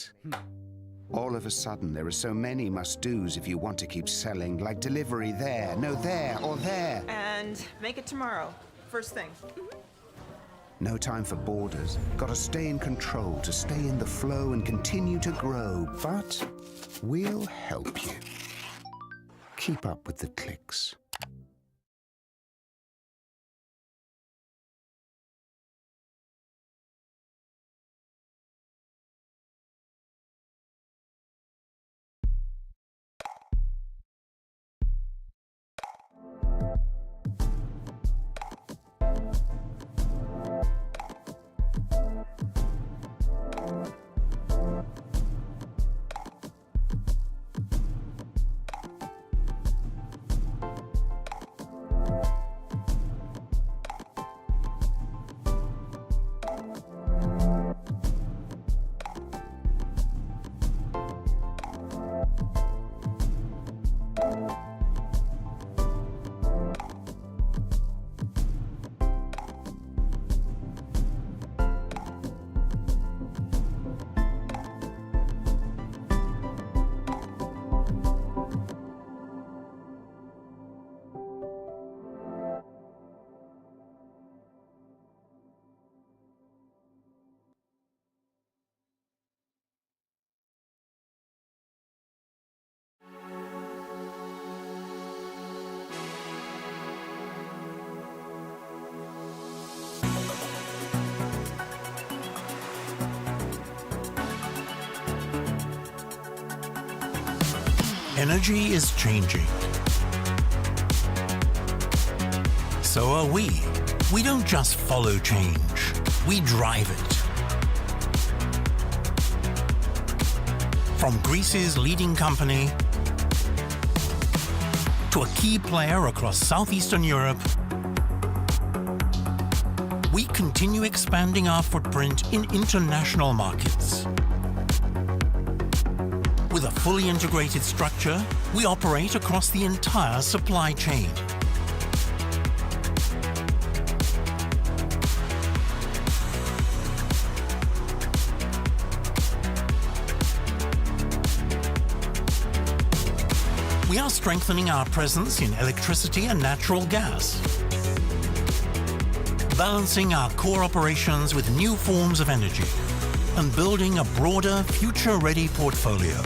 F: All of a sudden, there are so many must-dos if you want to keep selling, like delivery there, no there, or there.
G: And make it tomorrow. First thing.
F: No time for borders. Gotta stay in control to stay in the flow and continue to grow. But we'll help you. Keep up with the clicks.
C: Energy is changing. So are we. We don't just follow change, we drive it. From Greece's leading company to a key player across Southeastern Europe, we continue expanding our footprint in international markets. With a fully integrated structure, we operate across the entire supply chain. We are strengthening our presence in electricity and natural gas, balancing our core operations with new forms of energy, and building a broader, future-ready portfolio.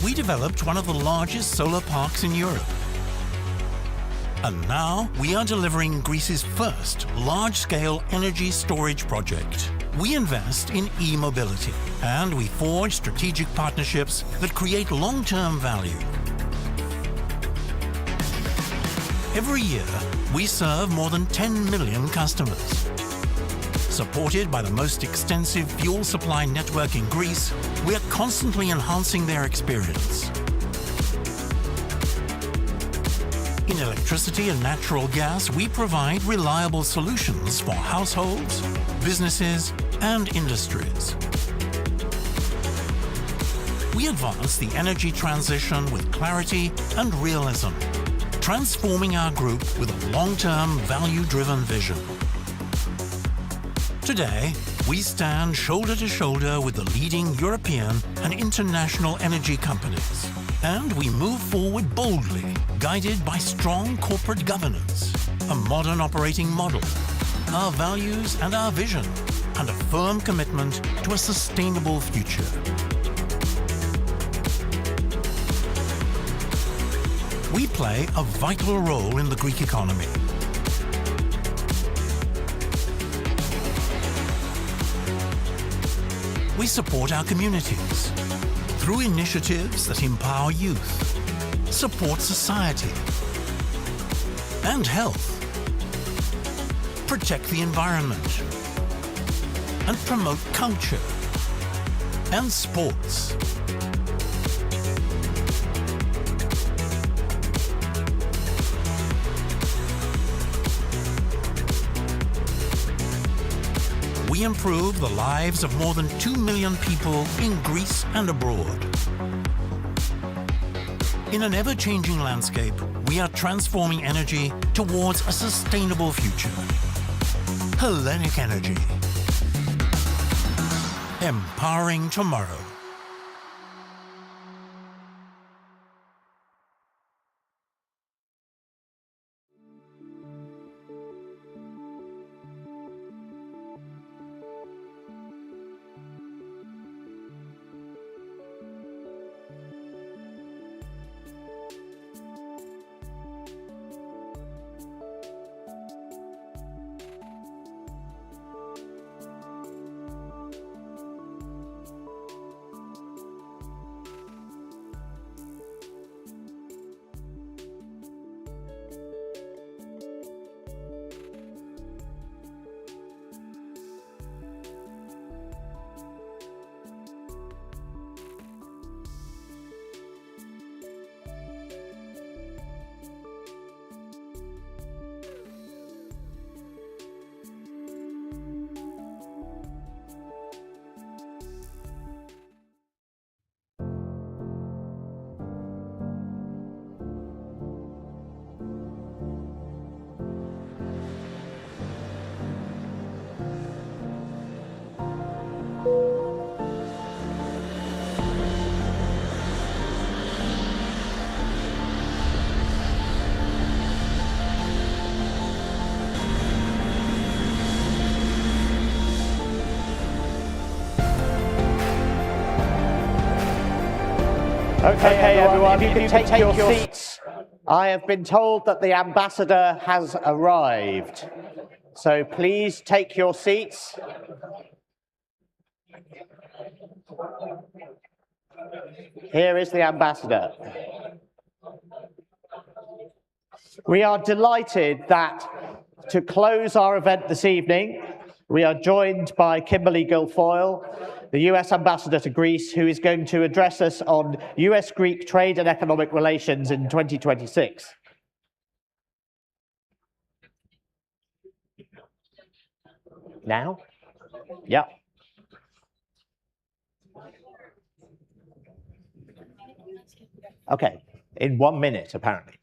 C: We developed one of the largest solar parks in Europe. And now we are delivering Greece's first large-scale energy storage project. We invest in e-mobility, and we forge strategic partnerships that create long-term value. Every year, we serve more than 10 million customers. Supported by the most extensive fuel supply network in Greece, we are constantly enhancing their experience. In electricity and natural gas, we provide reliable solutions for households, businesses, and industries. We advance the energy transition with clarity and realism, transforming our group with a long-term, value-driven vision. Today, we stand shoulder to shoulder with the leading European and international energy companies, and we move forward boldly, guided by strong corporate governance, a modern operating model, our values and our vision, and a firm commitment to a sustainable future. We play a vital role in the Greek economy. We support our communities through initiatives that empower youth, support society and health, protect the environment, and promote culture and sports. We improve the lives of more than 2 million people in Greece and abroad. In an ever-changing landscape, we are transforming energy towards a sustainable future. Hellenic Energy. Empowering tomorrow.
B: Okay, everyone, if you can take your seats. I have been told that the ambassador has arrived. So please take your seats. Here is the ambassador. We are delighted that to close our event this evening, we are joined by Kimberly Guilfoyle, the US ambassador to Greece, who is going to address us on US-Greek trade and economic relations in 2026. Now? Yeah. Okay, in 1 minute, apparently.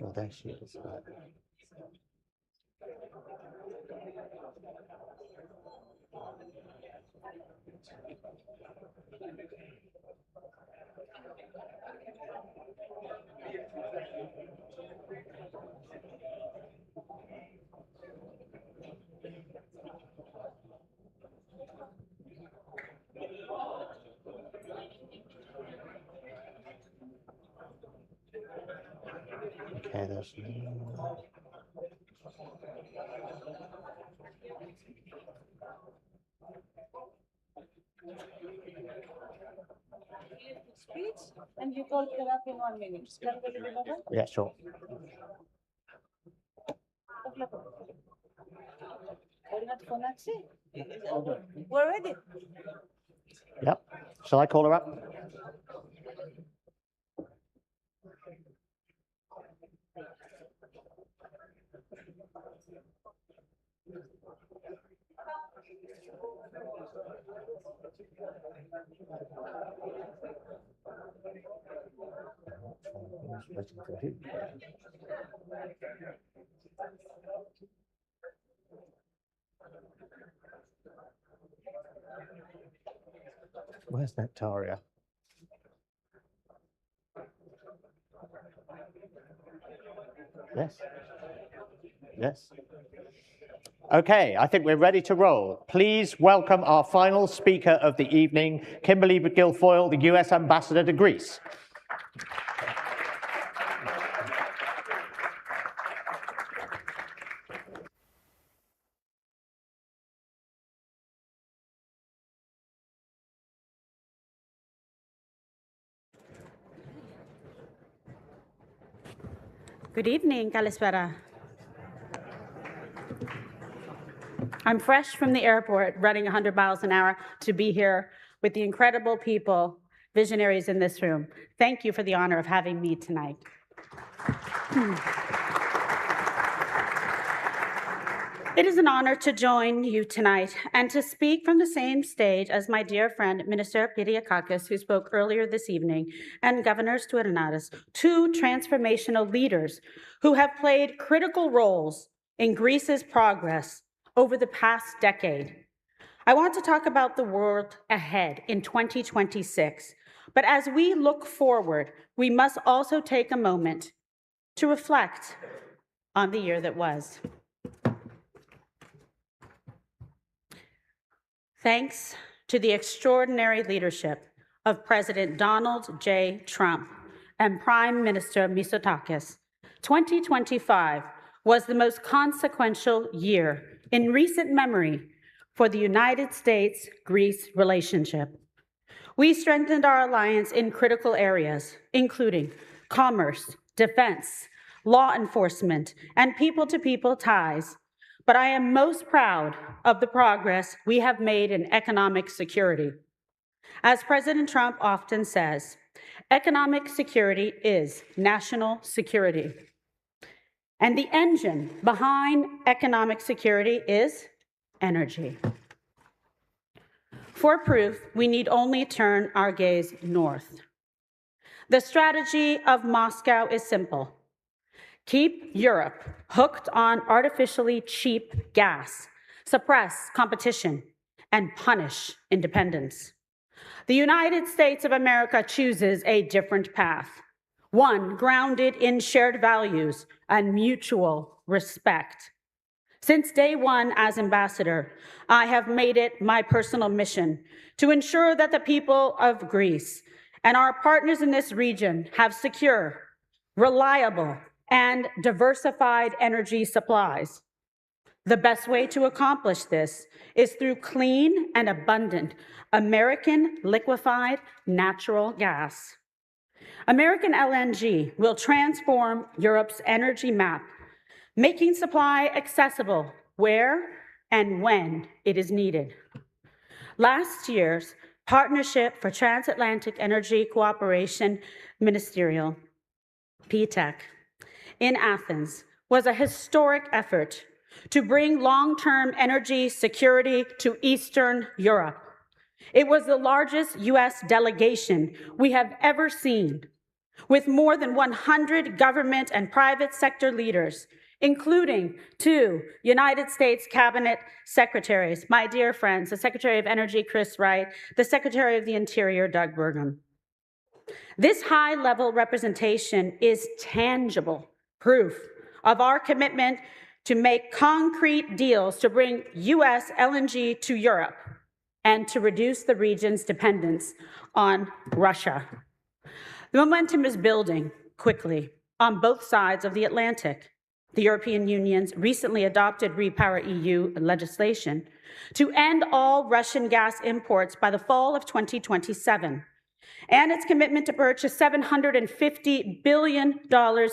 B: Oh, there she is. Okay, there's
J: speech and you call it up in 1 minute.
B: yeah, sure.
J: We're ready.
B: Shall I call her up? Where's Nectaria? Yes. Yes. Okay, I think we're ready to roll. Please welcome our final speaker of the evening, Kimberly Guilfoyle, the US Ambassador to Greece.
K: Good evening, Kalispera. I'm fresh from the airport, running 100 miles an hour to be here with the incredible people, visionaries in this room. Thank you for the honor of having me tonight. It is an honor to join you tonight and to speak from the same stage as my dear friend, Minister Kyriakakis, who spoke earlier this evening, and Governor Stournaras, two transformational leaders who have played critical roles in Greece's progress over the past decade. I want to talk about the world ahead in 2026, but as we look forward, we must also take a moment to reflect on the year that was. Thanks to the extraordinary leadership of President Donald J. Trump and Prime Minister Mitsotakis, 2025 was the most consequential year in recent memory for the United States-Greece relationship. We strengthened our alliance in critical areas, including commerce, defense, law enforcement, and people-to-people ties. But I am most proud of the progress we have made in economic security. As President Trump often says, economic security is national security. And the engine behind economic security is energy. For proof, we need only turn our gaze north. The strategy of Moscow is simple. Keep Europe hooked on artificially cheap gas, suppress competition, and punish independence. The United States of America chooses a different path, one grounded in shared values and mutual respect. Since day one as ambassador, I have made it my personal mission to ensure that the people of Greece and our partners in this region have secure, reliable, and diversified energy supplies. The best way to accomplish this is through clean and abundant American liquefied natural gas. American LNG will transform Europe's energy map, making supply accessible where and when it is needed. Last year's Partnership for Transatlantic Energy Cooperation Ministerial, PTEC, in Athens was a historic effort to bring long-term energy security to Eastern Europe. It was the largest US delegation we have ever seen, with more than 100 government and private sector leaders, including 2 United States cabinet secretaries, my dear friends, the Secretary of Energy, Chris Wright, the Secretary of the Interior, Doug Burgum. This high-level representation is tangible proof of our commitment to make concrete deals to bring US LNG to Europe and to reduce the region's dependence on Russia. The momentum is building quickly on both sides of the Atlantic. The European Union's recently adopted REPowerEU legislation to end all Russian gas imports by the fall of 2027, and its commitment to purchase $750 billion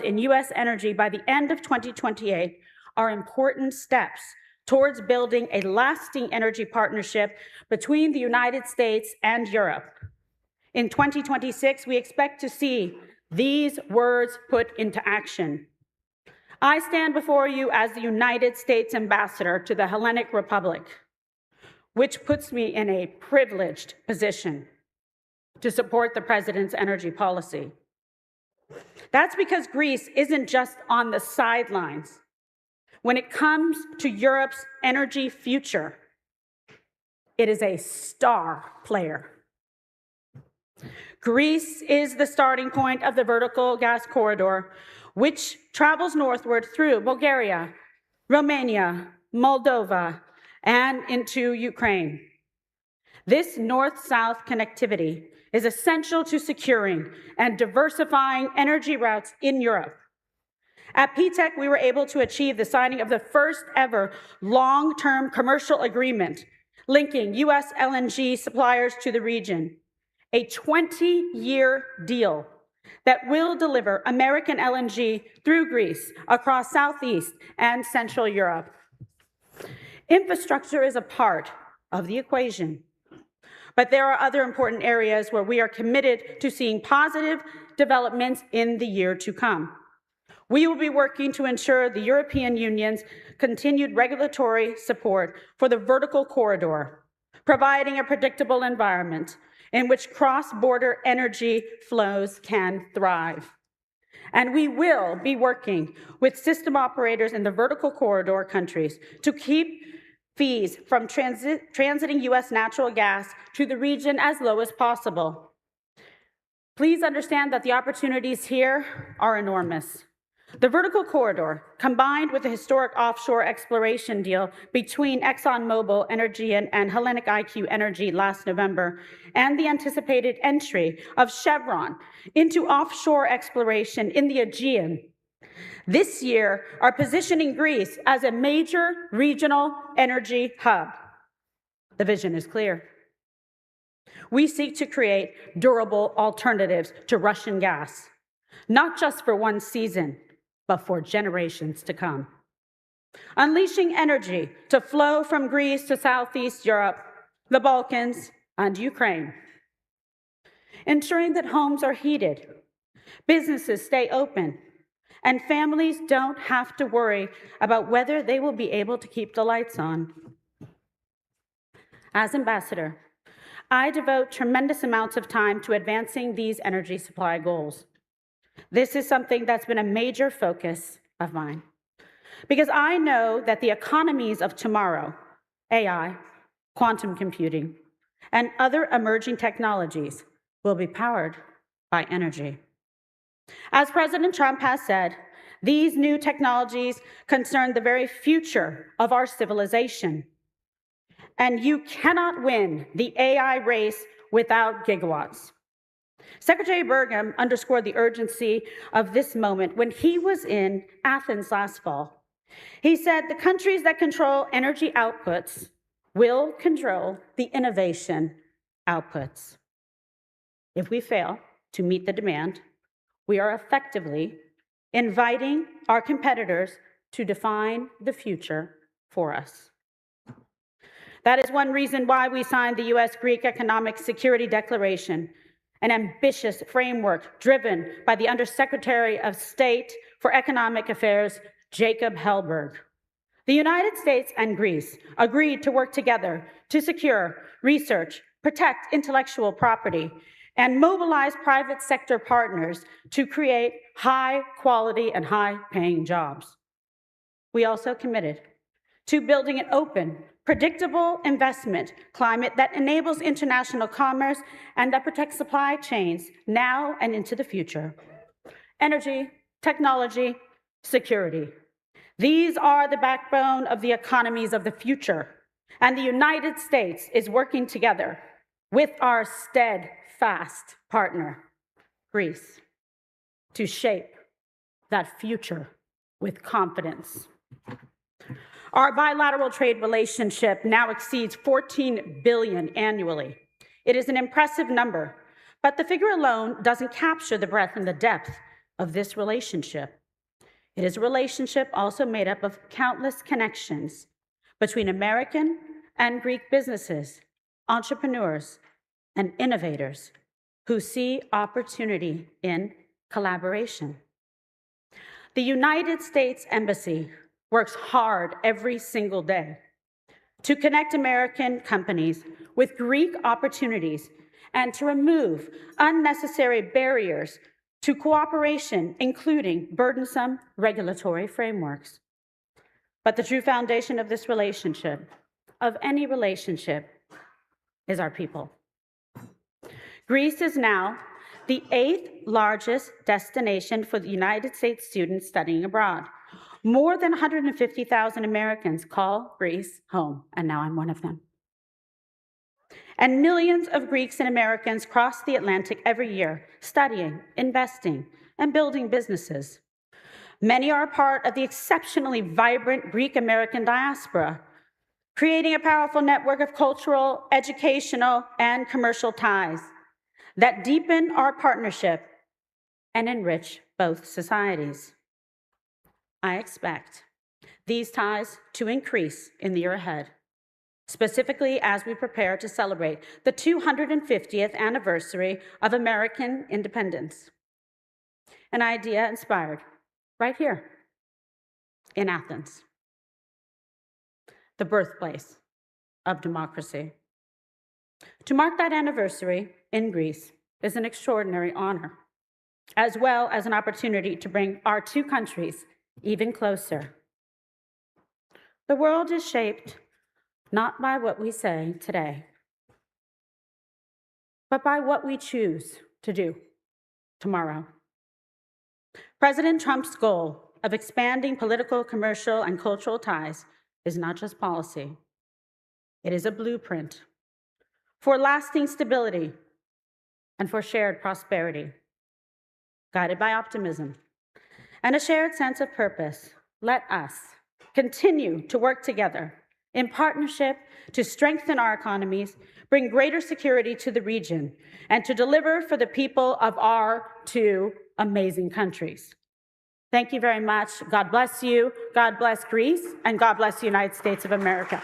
K: in US energy by the end of 2028 are important steps towards building a lasting energy partnership between the United States and Europe. In 2026, we expect to see these words put into action. I stand before you as the United States ambassador to the Hellenic Republic, which puts me in a privileged position to support the president's energy policy. That's because Greece isn't just on the sidelines. When it comes to Europe's energy future, it is a star player. Greece is the starting point of the vertical gas corridor, which travels northward through Bulgaria, Romania, Moldova, and into Ukraine. This north-south connectivity is essential to securing and diversifying energy routes in Europe. At PTEC, we were able to achieve the signing of the first ever long-term commercial agreement linking US LNG suppliers to the region, a 20-year deal that will deliver American LNG through Greece across Southeast and Central Europe. Infrastructure is a part of the equation, but there are other important areas where we are committed to seeing positive developments in the year to come. We will be working to ensure the European Union's continued regulatory support for the vertical corridor, providing a predictable environment in which cross-border energy flows can thrive. And we will be working with system operators in the vertical corridor countries to keep fees from transiting US natural gas to the region as low as possible. Please understand that the opportunities here are enormous. The vertical corridor, combined with the historic offshore exploration deal between ExxonMobil Energy and Hellenic IQ Energy last November, and the anticipated entry of Chevron into offshore exploration in the Aegean, this year are positioning Greece as a major regional energy hub. The vision is clear. We seek to create durable alternatives to Russian gas, not just for one season, but for generations to come. Unleashing energy to flow from Greece to Southeast Europe, the Balkans, and Ukraine. Ensuring that homes are heated, businesses stay open, and families don't have to worry about whether they will be able to keep the lights on. As ambassador, I devote tremendous amounts of time to advancing these energy supply goals. This is something that's been a major focus of mine, because I know that the economies of tomorrow, AI, quantum computing, and other emerging technologies will be powered by energy. As President Trump has said, these new technologies concern the very future of our civilization. And you cannot win the AI race without gigawatts. Secretary Burgum underscored the urgency of this moment when he was in Athens last fall. He said, the countries that control energy outputs will control the innovation outputs. If we fail to meet the demand, we are effectively inviting our competitors to define the future for us. That is one reason why we signed the US-Greek Economic Security Declaration, an ambitious framework driven by the Undersecretary of State for Economic Affairs, Jacob Hellberg. The United States and Greece agreed to work together to secure, research, protect intellectual property, and mobilize private sector partners to create high-quality and high-paying jobs. We also committed to building an open, predictable investment climate that enables international commerce and that protects supply chains now and into the future. Energy, technology, security. These are the backbone of the economies of the future, and the United States is working together with our steadfast partner, Greece, to shape that future with confidence. Our bilateral trade relationship now exceeds $14 billion annually. It is an impressive number, but the figure alone doesn't capture the breadth and the depth of this relationship. It is a relationship also made up of countless connections between American and Greek businesses, entrepreneurs, and innovators who see opportunity in collaboration. The United States Embassy works hard every single day to connect American companies with Greek opportunities and to remove unnecessary barriers to cooperation, including burdensome regulatory frameworks. But the true foundation of this relationship, of any relationship, is our people. Greece is now the 8th largest destination for the United States students studying abroad. More than 150,000 Americans call Greece home, and now I'm one of them. And millions of Greeks and Americans cross the Atlantic every year, studying, investing, and building businesses. Many are part of the exceptionally vibrant Greek-American diaspora, creating a powerful network of cultural, educational, and commercial ties that deepen our partnership and enrich both societies. I expect these ties to increase in the year ahead, specifically as we prepare to celebrate the 250th anniversary of American independence, an idea inspired right here in Athens, the birthplace of democracy. To mark that anniversary in Greece is an extraordinary honor, as well as an opportunity to bring our two countries even closer. The world is shaped not by what we say today, but by what we choose to do tomorrow. President Trump's goal of expanding political, commercial, and cultural ties is not just policy. It is a blueprint for lasting stability and for shared prosperity. Guided by optimism and a shared sense of purpose, let us continue to work together in partnership to strengthen our economies, bring greater security to the region, and to deliver for the people of our two amazing countries. Thank you very much. God bless you, God bless Greece, and God bless the United States of America.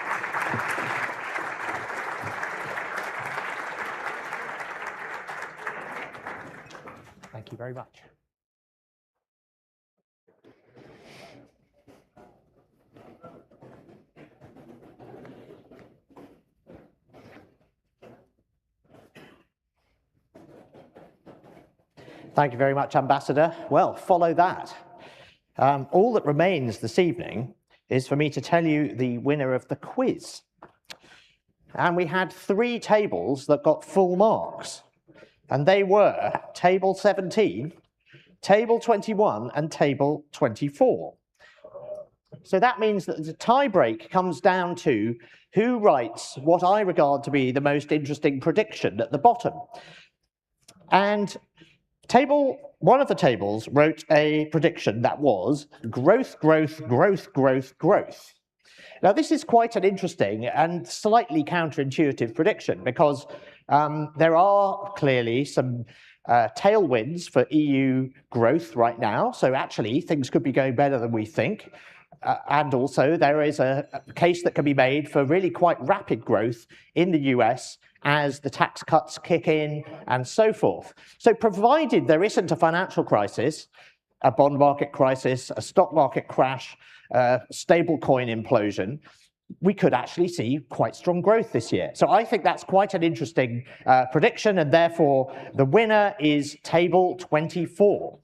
B: Thank you very much. Thank you very much, Ambassador. Well, follow that. All that remains this evening is for me to tell you the winner of the quiz. And we had 3 tables that got full marks. And they were Table 17, Table 21, and Table 24. So that means that the tie-break comes down to who writes what I regard to be the most interesting prediction at the bottom. And one of the tables wrote a prediction that was growth, growth, growth, growth, growth. Now, this is quite an interesting and slightly counterintuitive prediction because there are clearly some tailwinds for EU growth right now. So actually, things could be going better than we think. And also, there is a case that can be made for really quite rapid growth in the US as the tax cuts kick in and so forth. So provided there isn't a financial crisis, a bond market crisis, a stock market crash, stablecoin implosion, we could actually see quite strong growth this year. So I think that's quite an interesting prediction, and therefore the winner is Table 24.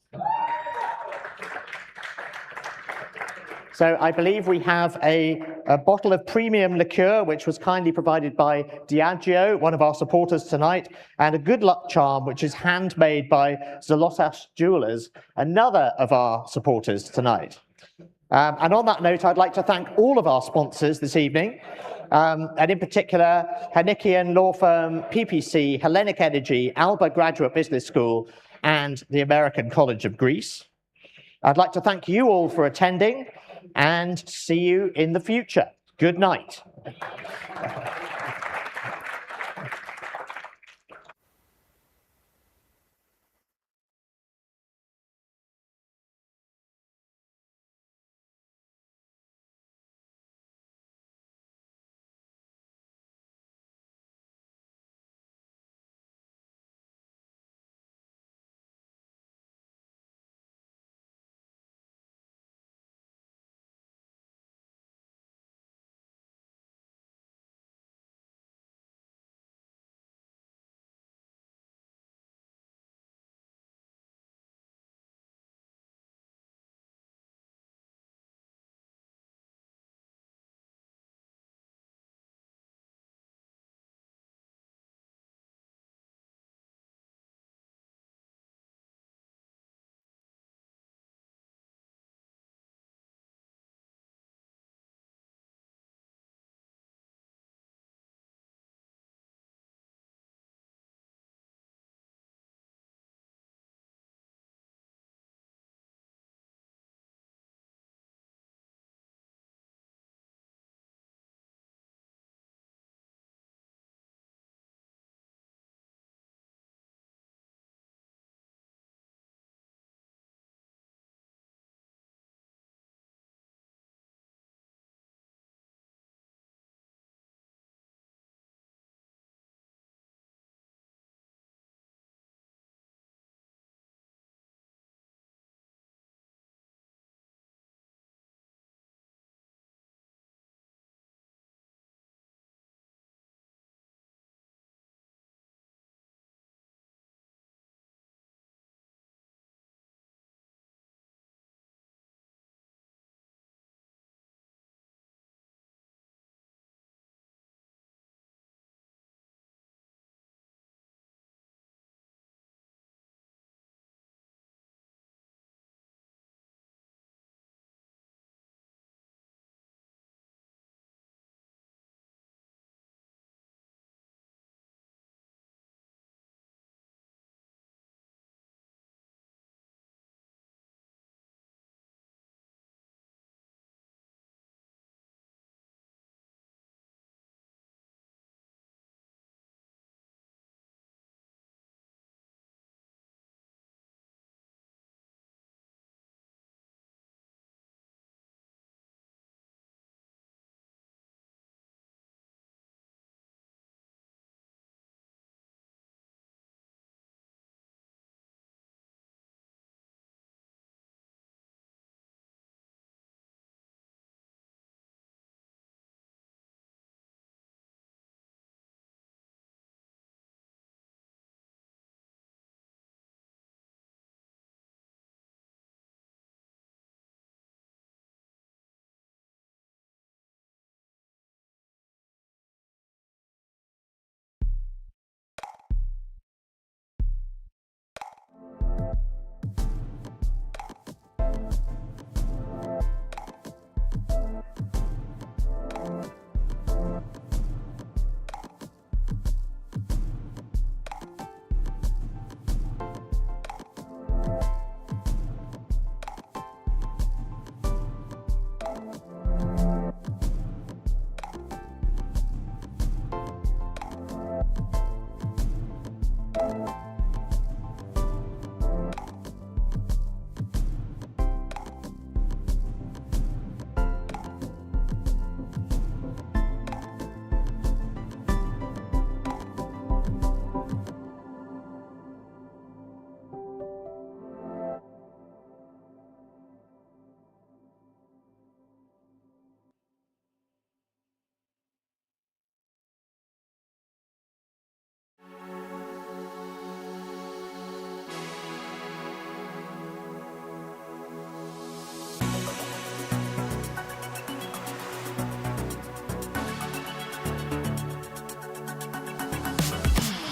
B: So I believe we have a bottle of premium liqueur, which was kindly provided by Diageo, one of our supporters tonight, and a good luck charm, which is handmade by Zolotas Jewelers, another of our supporters tonight. And on that note, I'd like to thank all of our sponsors this evening, and in particular, Henikian Law Firm, PPC, Hellenic Energy, Alba Graduate Business School, and the American College of Greece. I'd like to thank you all for attending, and see you in the future. Good night.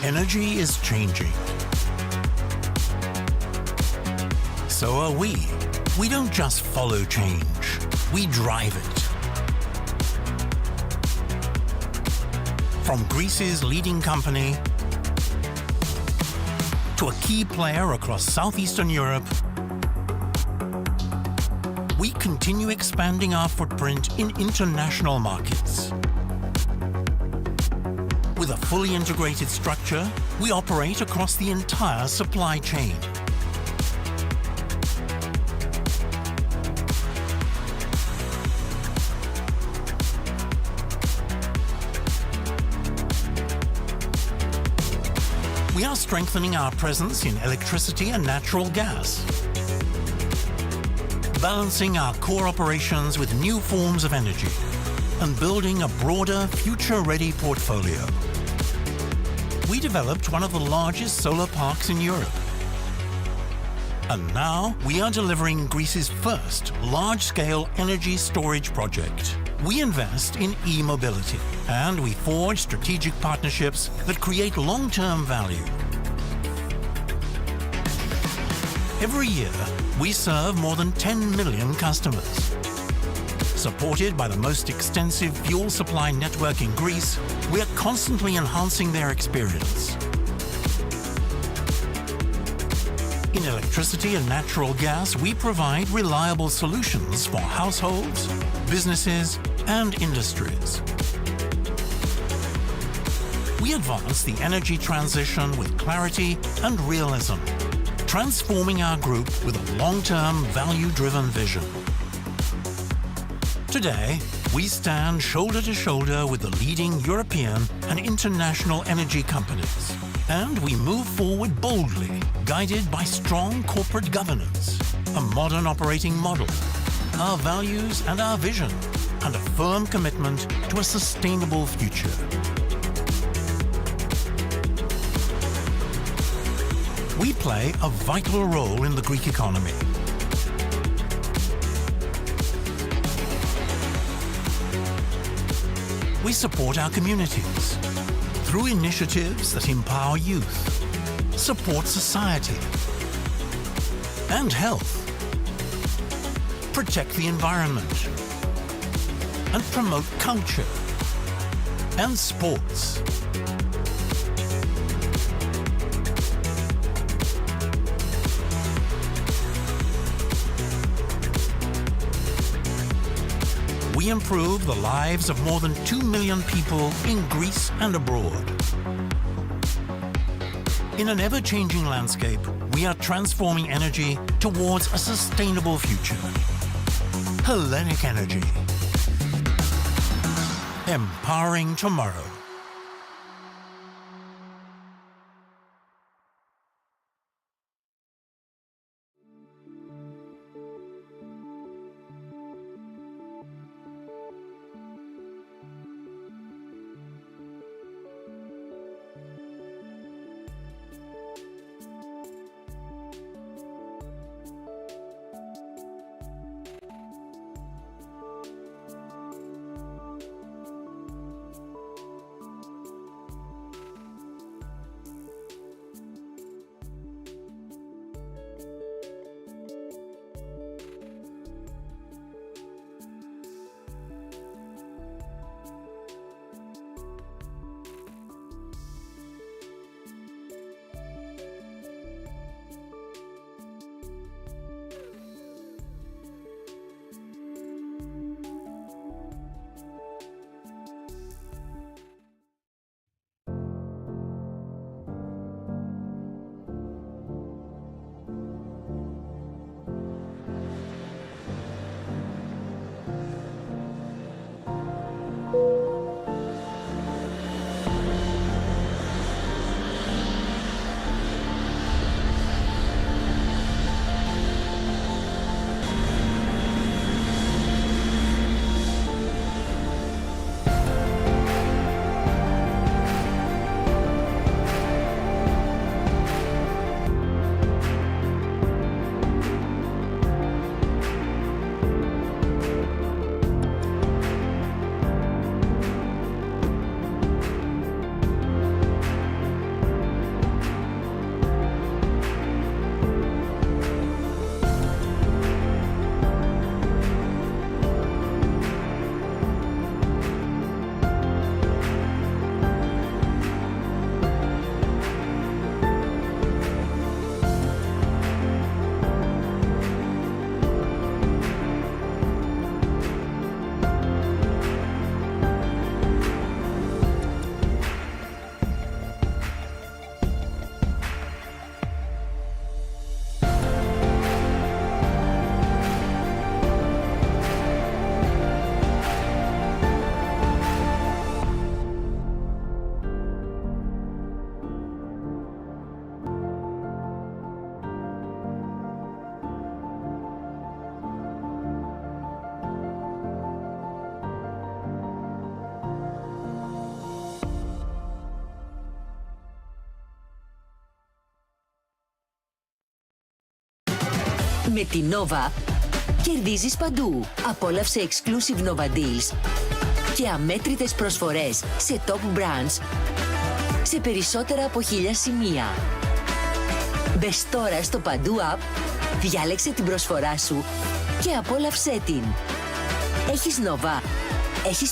C: Energy is changing. So are we. We don't just follow change, we drive it. From Greece's leading company to a key player across Southeastern Europe, we continue expanding our footprint in international markets. With a fully integrated structure, we operate across the entire supply chain. We are strengthening our presence in electricity and natural gas, balancing our core operations with new forms of energy, and building a broader, future-ready portfolio. We developed one of the largest solar parks in Europe. And now we are delivering Greece's first large-scale energy storage project. We invest in e-mobility, and we forge strategic partnerships that create long-term value. Every year, we serve more than 10 million customers. Supported by the most extensive fuel supply network in Greece, we are constantly enhancing their experience. In electricity and natural gas, we provide reliable solutions for households, businesses, and industries. We advance the energy transition with clarity and realism, transforming our group with a long-term, value-driven vision. Today, we stand shoulder to shoulder with the leading European and international energy companies, and we move forward boldly, guided by strong corporate governance, a modern operating model, our values and our vision, and a firm commitment to a sustainable future. We play a vital role in the Greek economy. We support our communities through initiatives that empower youth, support society and health, protect the environment, and promote culture and sports. We improve the lives of more than 2 million people in Greece and abroad. In an ever-changing landscape, we are transforming energy towards a sustainable future. Hellenic Energy. Empowering tomorrow.
D: Με τη Nova κερδίζεις παντού. Απόλαυσε exclusive Nova Deals και αμέτρητες προσφορές σε top brands σε περισσότερα από 1000 σημεία. Μπες τώρα στο Παντού App, διάλεξε την προσφορά σου και απόλαυσέ την. Έχεις Nova, έχεις